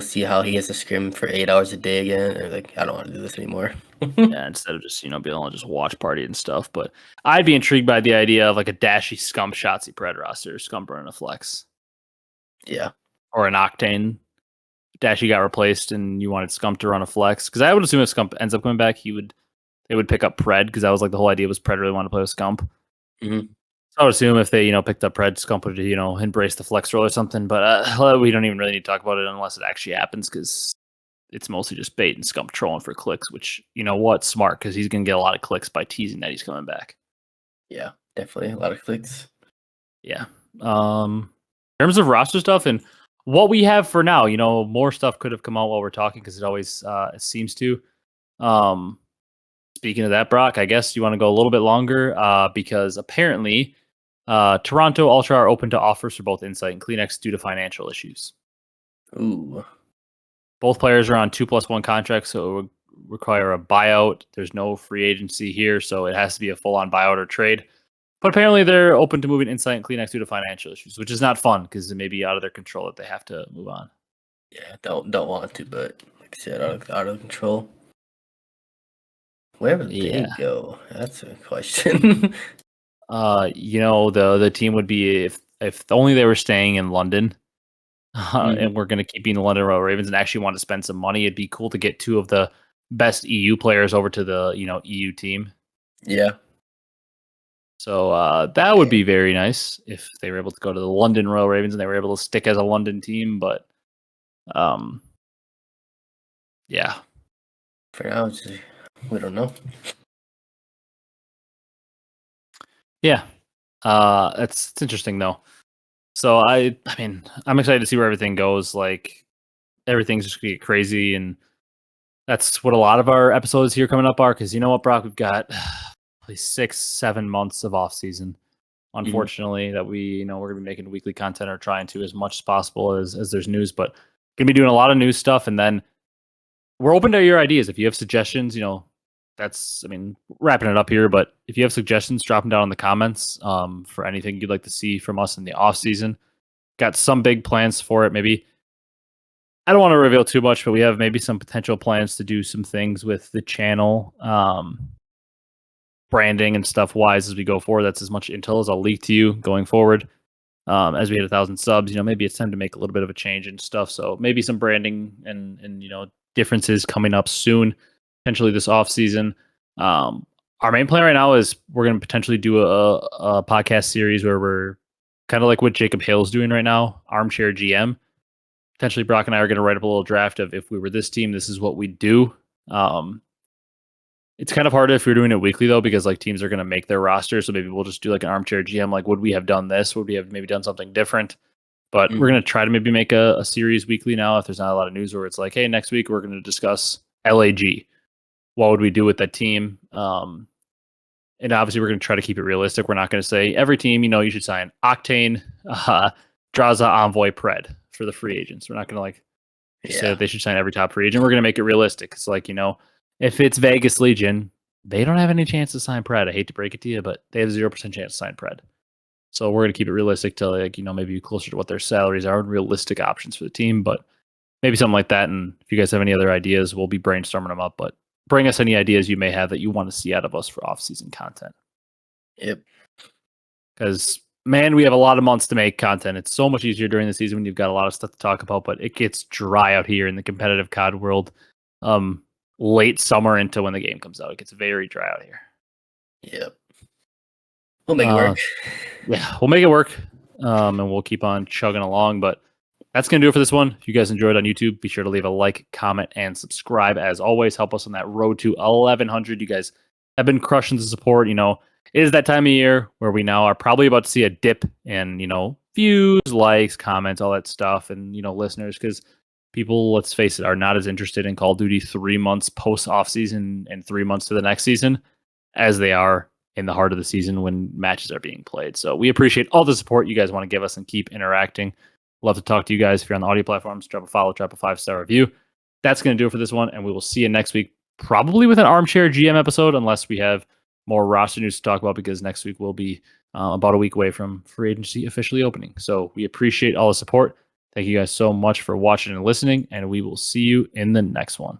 Speaker 2: see how he has to scrim for 8 hours a day again, and like, I don't want to do this anymore.
Speaker 1: Yeah, instead of just being able to just watch party and stuff. But I'd be intrigued by the idea of like a dashy Scump Shotzzy Pred roster, Scump running a flex.
Speaker 2: Yeah.
Speaker 1: Or an Octane. Dashy got replaced and you wanted Scump to run a flex. Because I would assume if Scump ends up coming back, they would pick up Pred, because that was like the whole idea was Pred really wanted to play with Scump.
Speaker 2: Mm-hmm.
Speaker 1: So I would assume if they, picked up Pred, Scump would, embrace the flex role or something. But we don't even really need to talk about it unless it actually happens, because it's mostly just bait and Scump trolling for clicks, which, smart, because he's going to get a lot of clicks by teasing that he's coming back.
Speaker 2: Yeah, definitely a lot of clicks.
Speaker 1: Yeah. In terms of roster stuff and what we have for now, more stuff could have come out while we're talking, because it always seems to. Speaking of that, Brock, I guess you want to go a little bit longer, because apparently Toronto Ultra are open to offers for both Insight and CleanX due to financial issues.
Speaker 2: Ooh.
Speaker 1: Both players are on 2+1 contracts, so it would require a buyout. There's no free agency here, so it has to be a full-on buyout or trade. But apparently they're open to moving Insight and CleanX due to financial issues, which is not fun, because it may be out of their control that they have to move on.
Speaker 2: Yeah, don't want to, but like I said, out of control. Where would they go? That's a question.
Speaker 1: The team would be if only they were staying in London, and we're going to keep being the London Royal Ravens and actually want to spend some money. It'd be cool to get two of the best EU players over to the EU team.
Speaker 2: Yeah.
Speaker 1: So that would be very nice if they were able to go to the London Royal Ravens and they were able to stick as a London team. But yeah.
Speaker 2: For now, we don't know.
Speaker 1: Yeah. It's interesting though. So I mean, I'm excited to see where everything goes. Like, everything's just gonna get crazy, and that's what a lot of our episodes here coming up are. Because you know what, Brock, we've got probably 6-7 months of off season. Unfortunately, that we're gonna be making weekly content, or trying to as much as possible as there's news. But gonna be doing a lot of news stuff, and then we're open to your ideas. If you have suggestions, wrapping it up here. But if you have suggestions, drop them down in the comments for anything you'd like to see from us in the off season. Got some big plans for it. Maybe, I don't want to reveal too much, but we have maybe some potential plans to do some things with the channel, branding and stuff wise as we go forward. That's as much intel as I'll leak to you going forward. As we hit 1,000 subs, maybe it's time to make a little bit of a change and stuff. So maybe some branding and differences coming up soon, potentially this off season. Our main plan right now is we're going to potentially do a podcast series where we're kind of like what Jacob Hale's doing right now, Armchair GM. Potentially Brock and I are going to write up a little draft of, if we were this team, this is what we'd do. It's kind of hard if you're doing it weekly though, because like teams are going to make their roster. So maybe we'll just do like an Armchair GM. Like, would we have done this? Would we have maybe done something different? But we're going to try to maybe make a series weekly now, if there's not a lot of news, where it's like, hey, next week we're going to discuss LAG. What would we do with that team? And obviously we're going to try to keep it realistic. We're not going to say every team, you should sign Octane, Drazah, Envoy, Pred for the free agents. We're not going to say that they should sign every top free agent. We're going to make it realistic. It's like, if it's Vegas Legion, they don't have any chance to sign Pred. I hate to break it to you, but they have 0% chance to sign Pred. So we're going to keep it realistic to maybe closer to what their salaries are and realistic options for the team. But maybe something like that. And if you guys have any other ideas, we'll be brainstorming them up. But bring us any ideas you may have that you want to see out of us for off-season content.
Speaker 2: Yep.
Speaker 1: Because, man, we have a lot of months to make content. It's so much easier during the season when you've got a lot of stuff to talk about, but it gets dry out here in the competitive COD world. Late summer into when the game comes out. It gets very dry out here.
Speaker 2: Yep. We'll make it work.
Speaker 1: Yeah, we'll make it work. And we'll keep on chugging along. But that's going to do it for this one. If you guys enjoyed on YouTube, be sure to leave a like, comment, and subscribe. As always, help us on that road to 1,100. You guys have been crushing the support. It is that time of year where we now are probably about to see a dip in, views, likes, comments, all that stuff, and, listeners, because people, let's face it, are not as interested in Call of Duty 3 months post off season and 3 months to the next season as they are in the heart of the season when matches are being played. So we appreciate all the support you guys want to give us and keep interacting. Love to talk to you guys. If you're on the audio platforms, drop a follow, drop a 5-star review. That's going to do it for this one, and we will see you next week, probably with an Armchair GM episode, unless we have more roster news to talk about, because next week will be about a week away from free agency officially opening. So we appreciate all the support. Thank you guys so much for watching and listening, and we will see you in the next one.